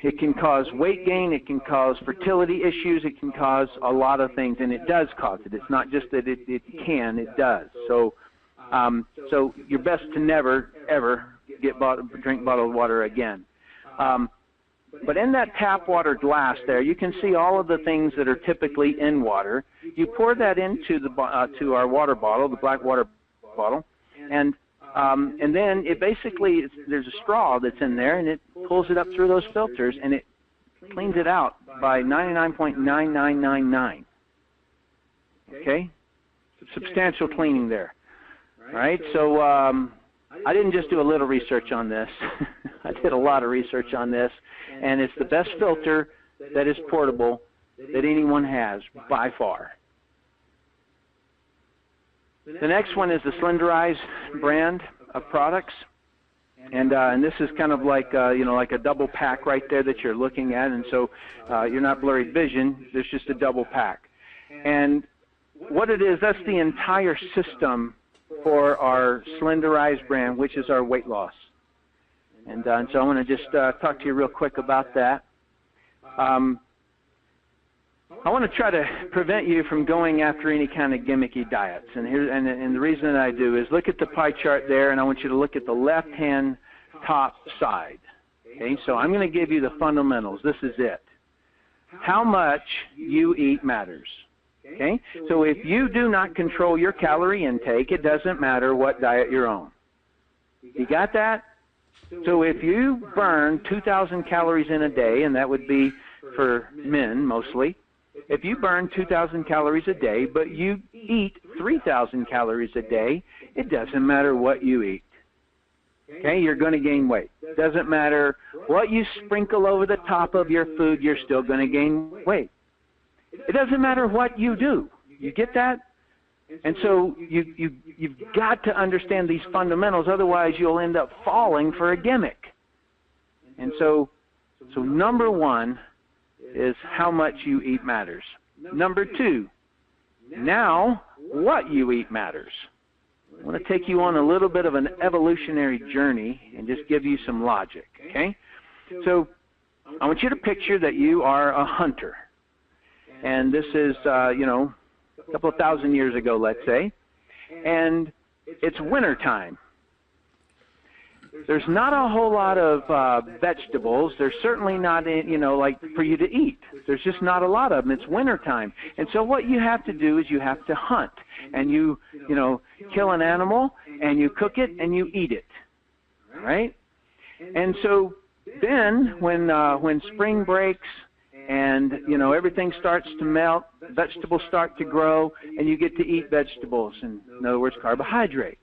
it can cause weight gain, it can cause fertility issues, it can cause a lot of things, and it does cause it. It's not just that it can, it does. So you're best to never, ever drink bottled water again. But in that tap water glass there, you can see all of the things that are typically in water. You pour that into to our water bottle, the black water bottle, and then it basically, there's a straw that's in there, and it pulls it up through those filters, and it cleans it out by 99.9999. Okay? Substantial cleaning there. All right? So I didn't just do a little research on this. I did a lot of research on this, and it's the best filter that is portable that anyone has by far. The next one is the Slenderize brand of products, and this is kind of like like a double pack right there that you're looking at, and so you're not blurry vision. There's just a double pack, and what it is, that's the entire system for our Slenderize brand, which is our weight loss. And so I want to just talk to you real quick about that. I want to try to prevent you from going after any kind of gimmicky diets. And the reason that I do is look at the pie chart there, and I want you to look at the left-hand top side. Okay, so I'm going to give you the fundamentals. This is it. How much you eat matters. Okay, so if you do not control your calorie intake, it doesn't matter what diet you're on. You got that? So if you burn 2,000 calories in a day, and that would be for men mostly, if you burn 2,000 calories a day, but you eat 3,000 calories a day, it doesn't matter what you eat. Okay, you're going to gain weight. Doesn't matter what you sprinkle over the top of your food, you're still going to gain weight. It doesn't matter what you do. You get that? And so you've got to understand these fundamentals, otherwise you'll end up falling for a gimmick. And so number one is how much you eat matters. Number two, now what you eat matters. I want to take you on a little bit of an evolutionary journey and just give you some logic, okay? So I want you to picture that you are a hunter. And this is, a couple of thousand years ago, let's say, and it's winter time. There's not a whole lot of vegetables. There's certainly not, like for you to eat. There's just not a lot of them. It's winter time. And so what you have to do is you have to hunt. And you kill an animal, and you cook it, and you eat it. Right? And so then when spring breaks, and everything starts to melt, vegetables start to grow, and you get to eat vegetables, in other words, carbohydrates.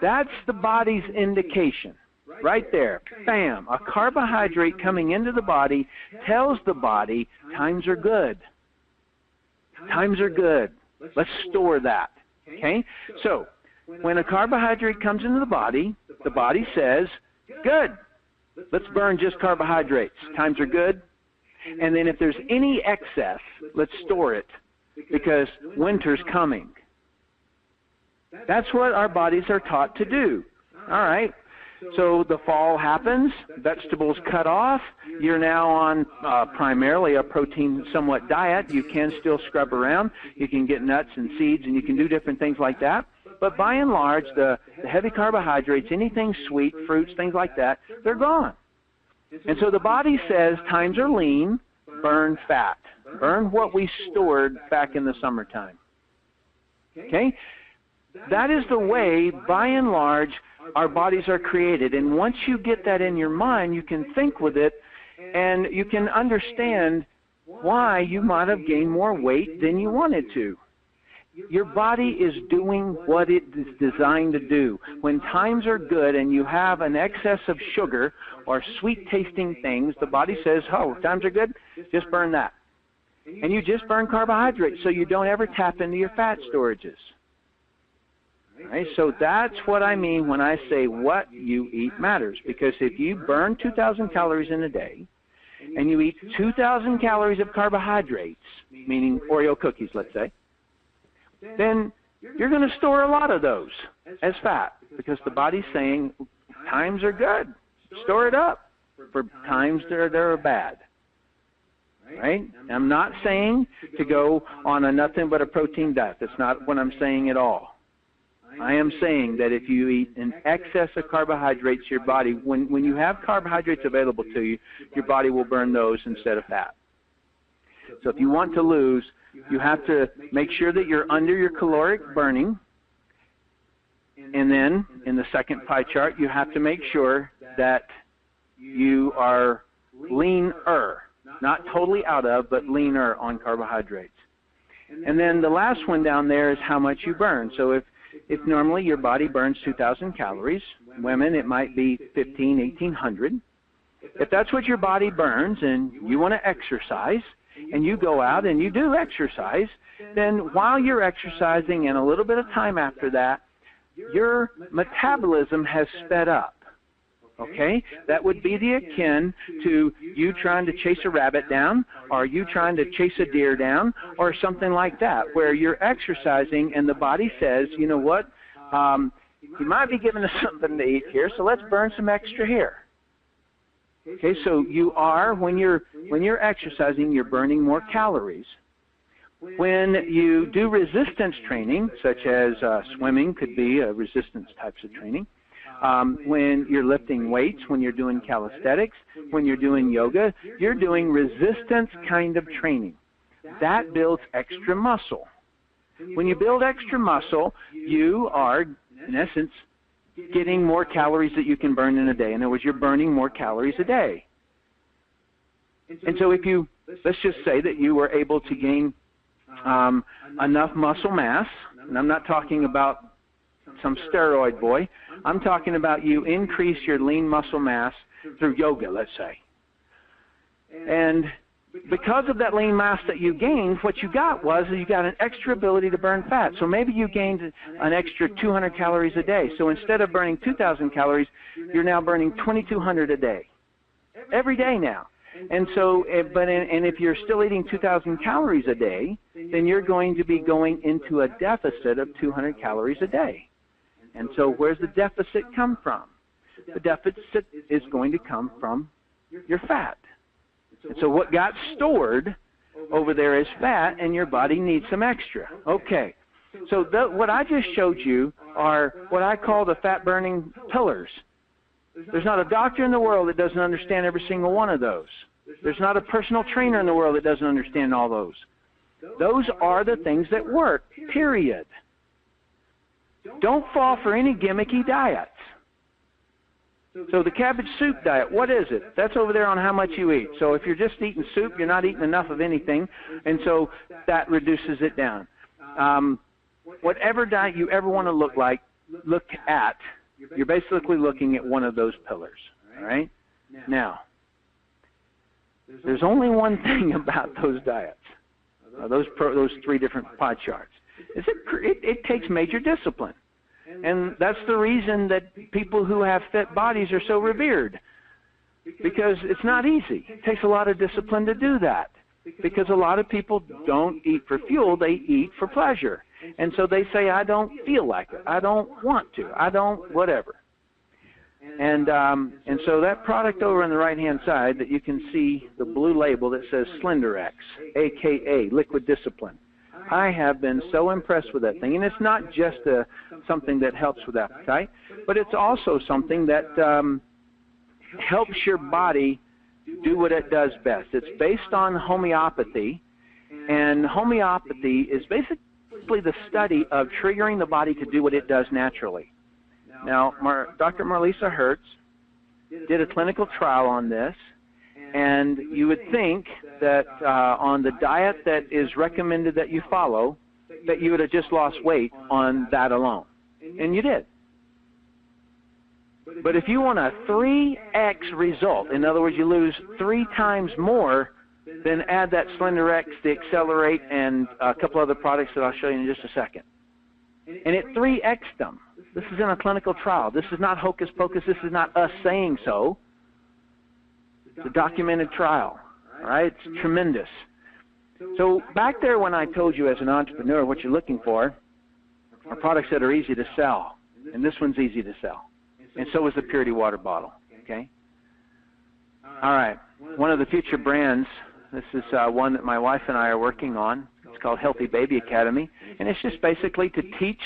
That's the body's indication, right there. Bam! A carbohydrate coming into the body tells the body times are good. Times are good. Let's store that. Okay? So when a carbohydrate comes into the body says, good. Let's burn just carbohydrates. Times are good. And then if there's any excess, let's store it, because winter's coming. That's what our bodies are taught to do. All right. So the fall happens, vegetables cut off. You're now on primarily a protein somewhat diet. You can still scrub around. You can get nuts and seeds, and you can do different things like that. But by and large, the heavy carbohydrates, anything sweet, fruits, things like that, they're gone. And so the body says, times are lean, burn fat. Burn what we stored back in the summertime. Okay? That is the way, by and large, our bodies are created. And once you get that in your mind, you can think with it, and you can understand why you might have gained more weight than you wanted to. Your body is doing what it is designed to do. When times are good and you have an excess of sugar or sweet-tasting things, the body says, oh, times are good, just burn that. And you just burn carbohydrates so you don't ever tap into your fat storages. All right, so that's what I mean when I say what you eat matters. Because if you burn 2,000 calories in a day and you eat 2,000 calories of carbohydrates, meaning Oreo cookies, let's say, then you're going to store a lot of those as fat, because the body's saying times are good. Store it up for times that are bad. Right? I'm not saying to go on a nothing but a protein diet. That's not what I'm saying at all. I am saying that if you eat in excess of carbohydrates, your body, when you have carbohydrates available to you, your body will burn those instead of fat. So if you want to lose, you have to make sure that you're under your caloric burning. And then in the second pie chart, you have to make sure that you are leaner, not totally out of, but leaner on carbohydrates. And then the last one down there is how much you burn. So if normally your body burns 2,000 calories, women it might be 1,800. If that's what your body burns and you want to exercise, and you go out and you do exercise, then while you're exercising and a little bit of time after that, your metabolism has sped up. Okay? That would be the akin to you trying to chase a rabbit down, or you trying to chase a deer down, or something like that, where you're exercising and the body says, you know what, you might be giving us something to eat here, so let's burn some extra here. Okay, so you are, when you're exercising, you're burning more calories. When you do resistance training, such as swimming could be a resistance types of training, when you're lifting weights, when you're doing calisthenics, when you're doing yoga, you're doing resistance kind of training. That builds extra muscle. When you build extra muscle, you are, in essence, getting more calories that you can burn in a day. In other words, you're burning more calories a day. And so if you, let's just say that you were able to gain enough muscle mass, and I'm not talking about some steroid boy, I'm talking about you increase your lean muscle mass through yoga, let's say. And because of that lean mass that you gained, what you got was you got an extra ability to burn fat. So maybe you gained an extra 200 calories a day. So instead of burning 2,000 calories, you're now burning 2,200 a day. Every day now. And so, and if you're still eating 2,000 calories a day, then you're going to be going into a deficit of 200 calories a day. And so where's the deficit come from? The deficit is going to come from your fat. And so what got stored over there is fat, and your body needs some extra. Okay. So what I just showed you are what I call the fat-burning pillars. There's not a doctor in the world that doesn't understand every single one of those. There's not a personal trainer in the world that doesn't understand all those. Those are the things that work, period. Don't fall for any gimmicky diets. So the cabbage soup diet, what is it? That's over there on how much you eat. So if you're just eating soup, you're not eating enough of anything, and so that reduces it down. Whatever diet you ever want to look at, you're basically looking at one of those pillars, all right? Now, there's only one thing about those diets, those three different pie charts, is it takes major discipline. And that's the reason that people who have fit bodies are so revered, because it's not easy. It takes a lot of discipline to do that, because a lot of people don't eat for fuel, they eat for pleasure. And so they say, I don't feel like it, I don't want to, I don't whatever. And so that product over on the right-hand side that you can see the blue label that says SlenderX, a.k.a. Liquid Discipline. I have been so impressed with that thing. And it's not just something that helps with appetite, but it's also something that helps your body do what it does best. It's based on homeopathy, and homeopathy is basically the study of triggering the body to do what it does naturally. Now, Dr. Marlisa Hertz did a clinical trial on this, and you would think that on the diet that is recommended that you follow, that you would have just lost weight on that alone. And you did. But if you want a 3x result, in other words, you lose 3 times more, then add that SlenderX, the Accelerate, and a couple other products that I'll show you in just a second. And it 3x'd them. This is in a clinical trial. This is not hocus pocus. This is not us saying so. It's a documented trial, all right? It's tremendous. So back there when I told you as an entrepreneur what you're looking for are products that are easy to sell, and this one's easy to sell. And so is the Purity Water bottle, okay? All right, one of the future brands, this is one that my wife and I are working on. It's called Healthy Baby Academy, and it's just basically to teach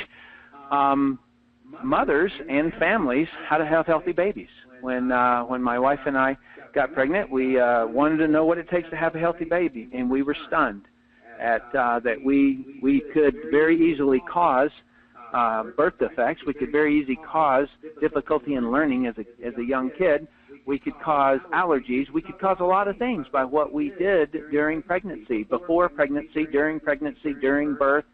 mothers and families how to have healthy babies. When my wife and I got pregnant, we wanted to know what it takes to have a healthy baby, and we were stunned at that we could very easily cause birth defects. We could very easily cause difficulty in learning as a young kid. We could cause allergies. We could cause a lot of things by what we did during pregnancy, before pregnancy, during birth,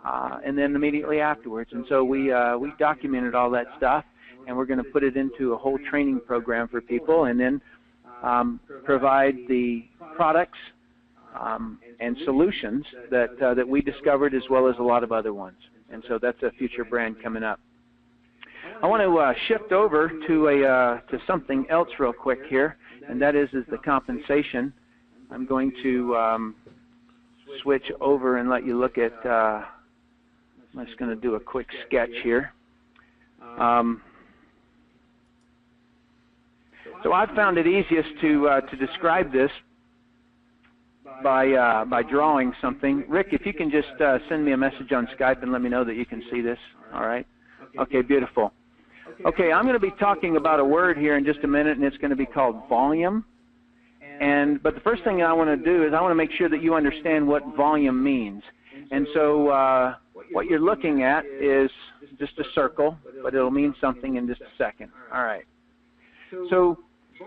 and then immediately afterwards. And so we documented all that stuff, and we're going to put it into a whole training program for people, and then provide the products and solutions that we discovered, as well as a lot of other ones. And so that's a future brand coming up. I want to shift over to something else real quick here, and that is the compensation. I'm going to switch over and let you look at. I'm just going to do a quick sketch here. So I've found it easiest to describe this by drawing something. Rick, if you can just send me a message on Skype and let me know that you can see this. All right? Okay, beautiful. Okay, I'm going to be talking about a word here in just a minute, and it's going to be called volume. But the first thing I want to do is I want to make sure that you understand what volume means. And so what you're looking at is just a circle, but it'll mean something in just a second. All right. So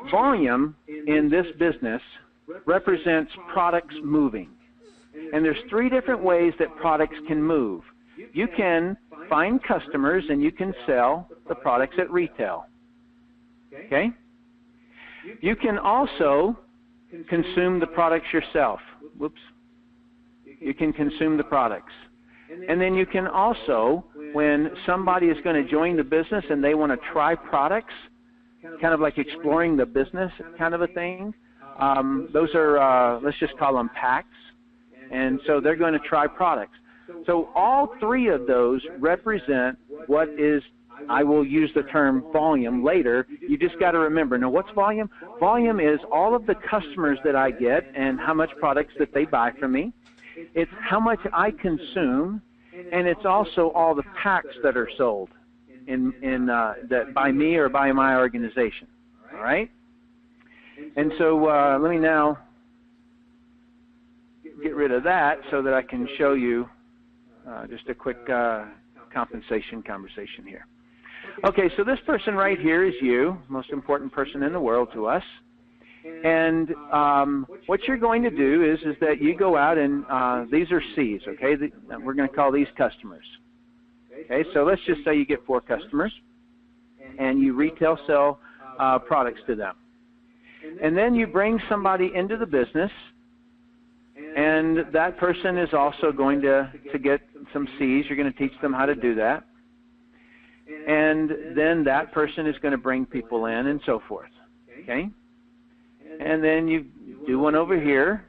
volume in this business represents products moving. And there's three different ways that products can move. You can find customers and you can sell the products at retail. Okay? You can also consume the products yourself. Whoops. You can consume the products. And then you can also, when somebody is going to join the business and they want to try products, kind of like exploring the business kind of a thing, those are, let's just call them packs. And so they're going to try products. So all three of those represent what is, I will use the term volume later. You just got to remember. Now, what's volume? Volume is all of the customers that I get and how much products that they buy from me. It's how much I consume, and it's also all the packs that are sold that by me or by my organization. All right? And so let me now get rid of that so that I can show you just a quick compensation conversation here. Okay, so this person right here is you, most important person in the world to us. And what you're going to do is that you go out and these are C's, okay? We're going to call these customers. Okay, so let's just say you get 4 customers and you retail sell products to them. And then you bring somebody into the business, and that person is also going to get some C's. You're going to teach them how to do that. And then that person is going to bring people in and so forth. Okay? And then you do one over here.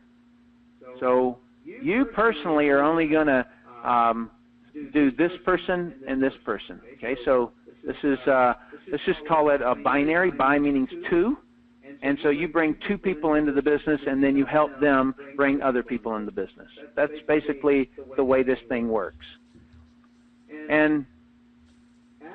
So you personally are only going to do this person and this person. Okay? So this is, let's just call it a binary. Bi meaning 2. And so you bring 2 people into the business, and then you help them bring other people in the business. That's basically the way this thing works. And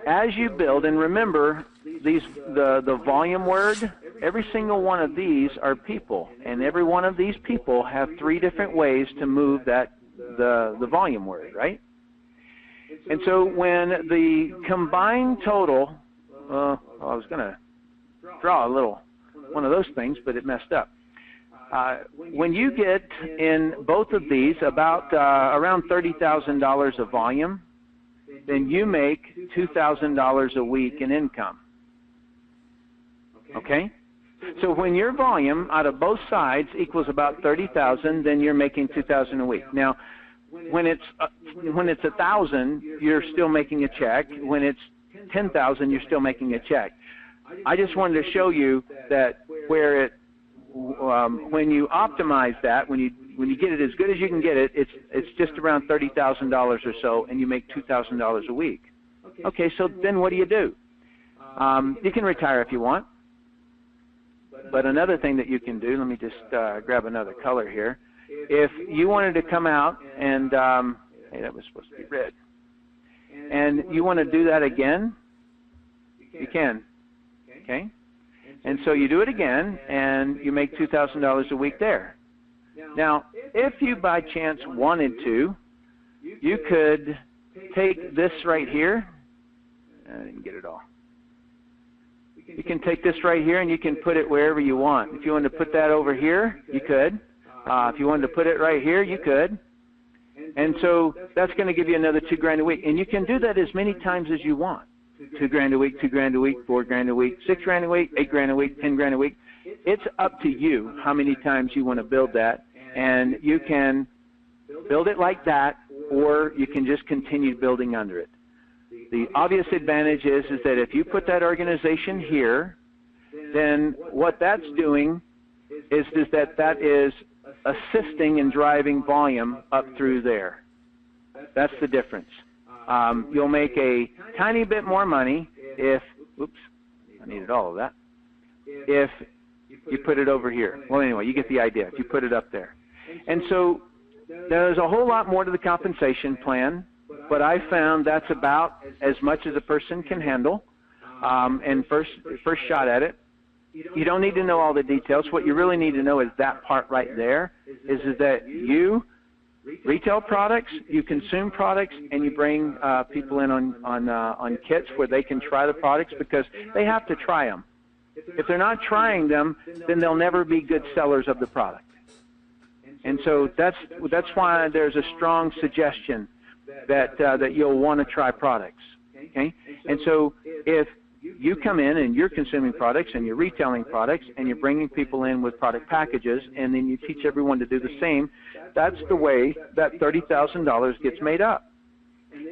as you build, and remember, the volume word, every single one of these are people, and every one of these people have 3 different ways to move the volume word, right? And so when the combined total, I was going to draw a little one of those things, but it messed up. When you get in both of these about around $30,000 of volume, then you make $2,000 a week in income. Okay? So when your volume out of both sides equals about 30,000, then you're making 2,000 a week. Now, when it's 1,000, you're still making a check. When it's 10,000, you're still making a check. I just wanted to show you that when you optimize that, when you get it as good as you can get it, it's just around $30,000 or so, and you make $2,000 a week. Okay, so then what do? You can retire if you want. But another thing that you can do, let me just grab another color here. If you wanted to come out and, hey, that was supposed to be red. and you want to do that again, you can. Okay? And so you do it again, and you make $2,000 a week there. Now, if you by chance wanted to, you could take this right here. I didn't get it all. You can take this right here, and you can put it wherever you want. If you wanted to put that over here, you could. If you wanted to put it right here, you could. And so that's going to give you another $2,000 a week. And you can do that as many times as you want. $2,000 a week, $2,000 a week, $4,000 a week, $6,000 a week, $8,000 a week, $10,000 a week. It's up to you how many times you want to build that. And you can build it like that, or you can just continue building under it. The obvious advantage is that if you put that organization here, then what that's doing is that is assisting and driving volume up through there. That's the difference. You'll make a tiny bit more money if, oops, I needed all of that, if you put it over here. Well, anyway, you get the idea, if you put it up there. And so there's a whole lot more to the compensation plan, but I found that's about as much as a person can handle. And first shot at it, you don't need to know all the details. What you really need to know is that part right there, is that you retail products, you consume products, and you bring people in on kits where they can try the products, because they have to try them. If they're not trying them, then they'll never be good sellers of the product. And so that's why there's a strong suggestion that you'll want to try products. Okay? And so if you come in and you're consuming products and you're retailing products and you're bringing people in with product packages, and then you teach everyone to do the same, that's the way that $30,000 gets made up.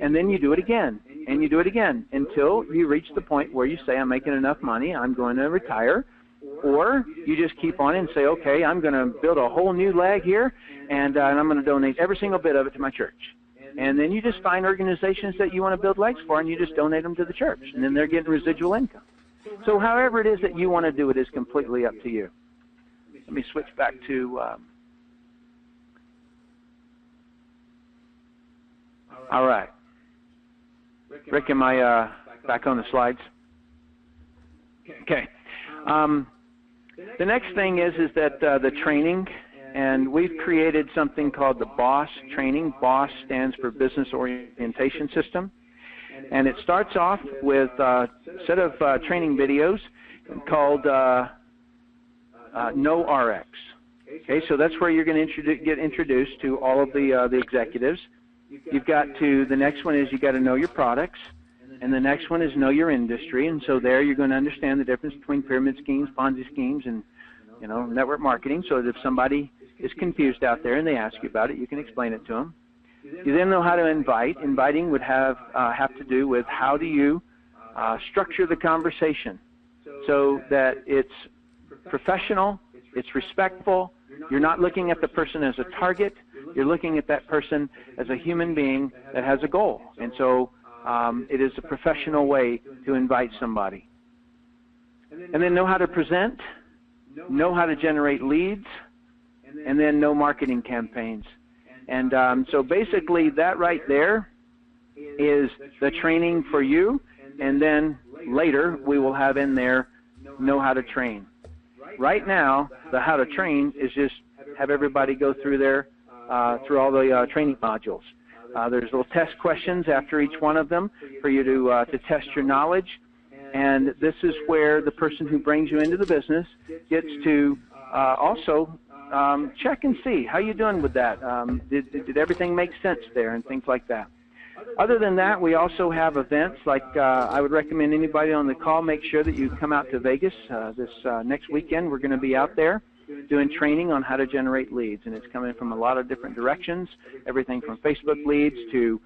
And then you do it again, and you do it again, until you reach the point where you say, I'm making enough money, I'm going to retire. Or you just keep on and say, okay, I'm going to build a whole new leg here, and I'm going to donate every single bit of it to my church. And then you just find organizations that you want to build legs for, and you just donate them to the church, and then they're getting residual income. So however it is that you want to do it is completely up to you. Let me switch back to all right. Rick, am I back on the slides? Okay. The next thing is that the training, and we've created something called the BOSS training. BOSS stands for Business Orientation System. And it starts off with a set of training videos called No Ariix. Okay, so that's where you're going to get introduced to all of the executives. You've got to, the next one is you got to know your products. And the next one is know your industry, and so there you're going to understand the difference between pyramid schemes, Ponzi schemes, and network marketing, so that if somebody is confused out there and they ask you about it, you can explain it to them. You then know how to invite. Inviting would have to do with how do you structure the conversation so that it's professional, it's respectful. You're not looking at the person as a target. You're looking at that person as a human being that has a goal, and so it is a professional way to invite somebody. And then know how to present, know how to generate leads, and then know marketing campaigns. And so basically that right there is the training for you, and then later we will have in there know how to train. Right now, the how to train is just have everybody go through there, through all the training modules. There's little test questions after each one of them for you to test your knowledge, and this is where the person who brings you into the business gets to also check and see how you doing with that. Did everything make sense there, and things like that. Other than that, we also have events like I would recommend anybody on the call make sure that you come out to Vegas this next weekend. We're going to be out there doing training on how to generate leads, and it's coming from a lot of different directions, everything from Facebook leads to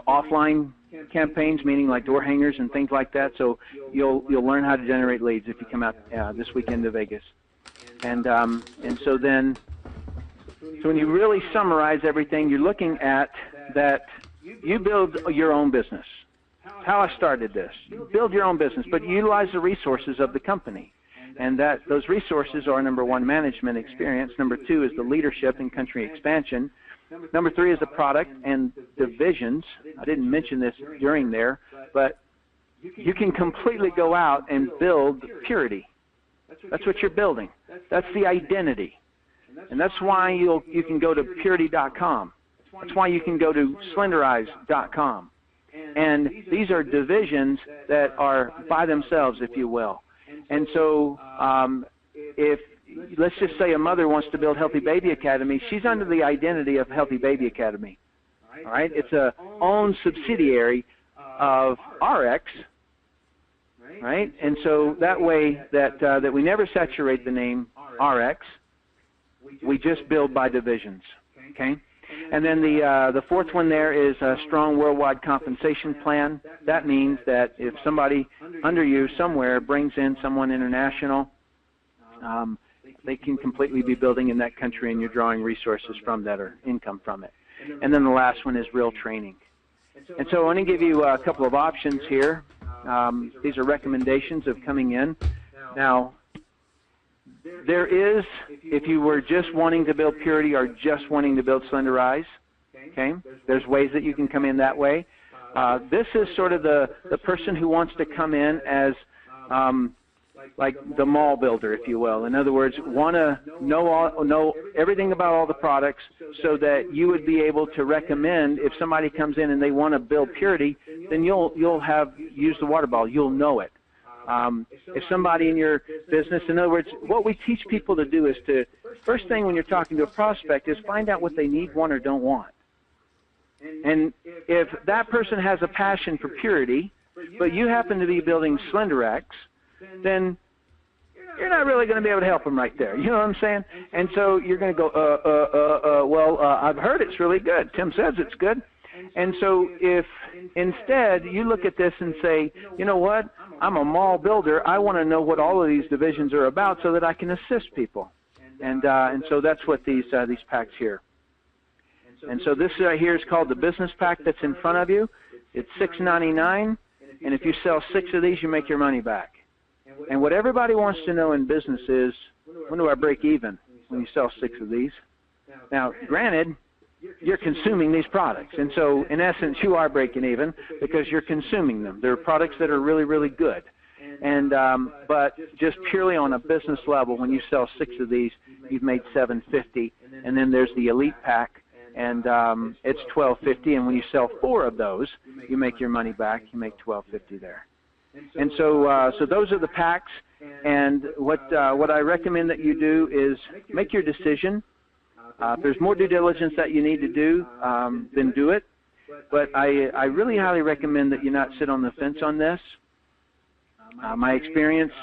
offline campaigns, meaning like door hangers and things like that. So you'll learn how to generate leads if you come out this weekend to Vegas. And so when you really summarize everything, you're looking at that you build your own business. How I started this. You build your own business, but you utilize the resources of the company. And that those resources are, number one, management experience. Number two is the leadership and country expansion. Number 3 is the product and divisions. I didn't mention this during there, but you can completely go out and build purity. That's what you're building. That's the identity. And that's why you can go to purity.com. That's why you can go to slenderize.com. And these are divisions that are by themselves, if you will. And so if, let's just say a mother wants to build Healthy Baby Academy, she's under the identity of Healthy Baby Academy. All right? It's a own subsidiary of Ariix, right? And so that way that we never saturate the name Ariix, we just build by divisions, okay? And then the 4th one there is a strong worldwide compensation plan. That means that if somebody under you somewhere brings in someone international, they can completely be building in that country, and you're drawing resources from that or income from it. And then the last one is real training. And so I want to give you a couple of options here. These are recommendations of coming in. Now, there is, if you were just wanting to build purity or just wanting to build Slenderize, okay, there's ways that you can come in that way. This is sort of the person who wants to come in as like the mall builder, if you will. In other words, want to know everything about all the products so that you would be able to recommend if somebody comes in and they want to build purity, then you'll have used the water bottle. You'll know it. If somebody in your business, in other words, what we teach people to do is to, first thing when you're talking to a prospect is find out what they need, want, or don't want. And if that person has a passion for purity, but you happen to be building Slenderize, then you're not really going to be able to help them right there. You know what I'm saying? And so you're going to go, well, I've heard it's really good. Tim says it's good. And so if instead you look at this and say, you know what, I'm a mall builder. I want to know what all of these divisions are about so that I can assist people. And so that's what these packs here. And so this right here is called the business pack that's in front of you. It's $6.99, and if you sell 6 of these, you make your money back. And what everybody wants to know in business is, when do I break even when you sell 6 of these? Now, granted, you're consuming these products, and so in essence, you are breaking even because you're consuming them. They're products that are really, really good. And but just purely on a business level, when you sell 6 of these, you've made $7.50, and then there's the Elite Pack, and it's $12.50. And when you sell 4 of those, you make your money back. You make $12.50 there. And so those are the packs. And what I recommend that you do is make your decision. If there's more due diligence that you need to do, then do it. But I really highly recommend that you not sit on the fence on this. My experience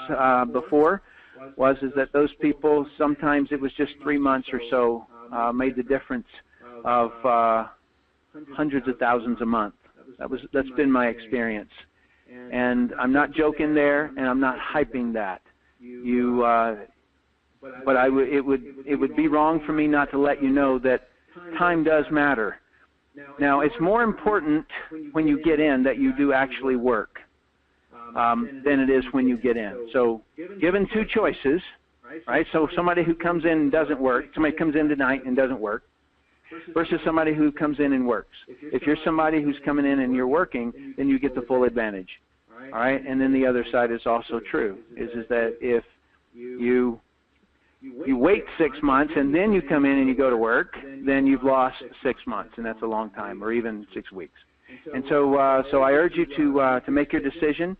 before is that those people, sometimes it was just 3 months or so, made the difference of hundreds of thousands a month. That's been my experience. And I'm not joking there, and I'm not hyping that. But it would be wrong for me not to let you know that time does matter. Now, it's more important when you get in that you do actually work than it is when you get in. So given 2 choices, right? So somebody who comes in and doesn't work, somebody comes in tonight and doesn't work, versus somebody who comes in and works. If you're somebody who's coming in and you're working, then you get the full advantage. All right? And then the other side is also true, is that if you wait 6 months and then you come in and you go to work, then you've lost 6 months, and that's a long time, or even 6 weeks. And so I urge you to make your decision.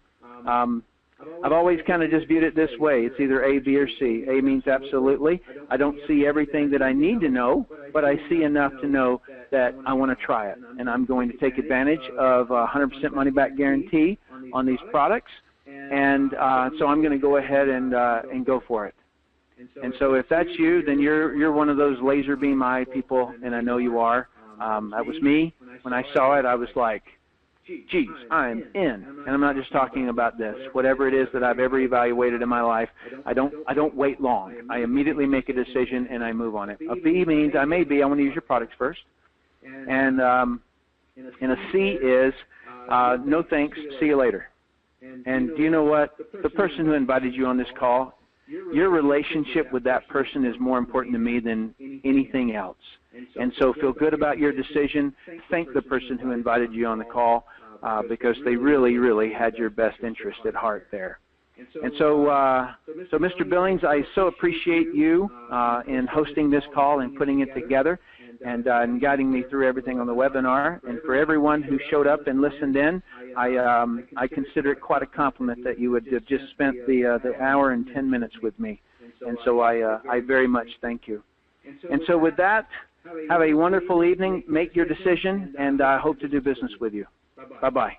I've always kind of just viewed it this way. It's either A, B, or C. A means absolutely. I don't see everything that I need to know, but I see enough to know that I want to try it. And I'm going to take advantage of a 100% money-back guarantee on these products. And so I'm going to go ahead and go for it. And so if that's you, then you're one of those laser beam eye people, and I know you are. That was me. When I saw it, I was like, geez, I'm in. And I'm not just talking about this. Whatever it is that I've ever evaluated in my life, I don't wait long. I immediately make a decision and I move on it. A B means I want to use your products first. And a C is no thanks, see you later. And do you know what? The person who invited you on this call Your relationship with that person is more important to me than anything else. And so feel good about your decision. Thank the person who invited you on the call because they really, really had your best interest at heart there. And so, Mr. Billings, I so appreciate you in hosting this call and putting it together and guiding me through everything on the webinar. And for everyone who showed up and listened in, I consider it quite a compliment that you would have just spent the hour and 10 minutes with me. And so I very much thank you. And so with that, have a wonderful evening. Make your decision, and I hope to do business with you. Bye-bye.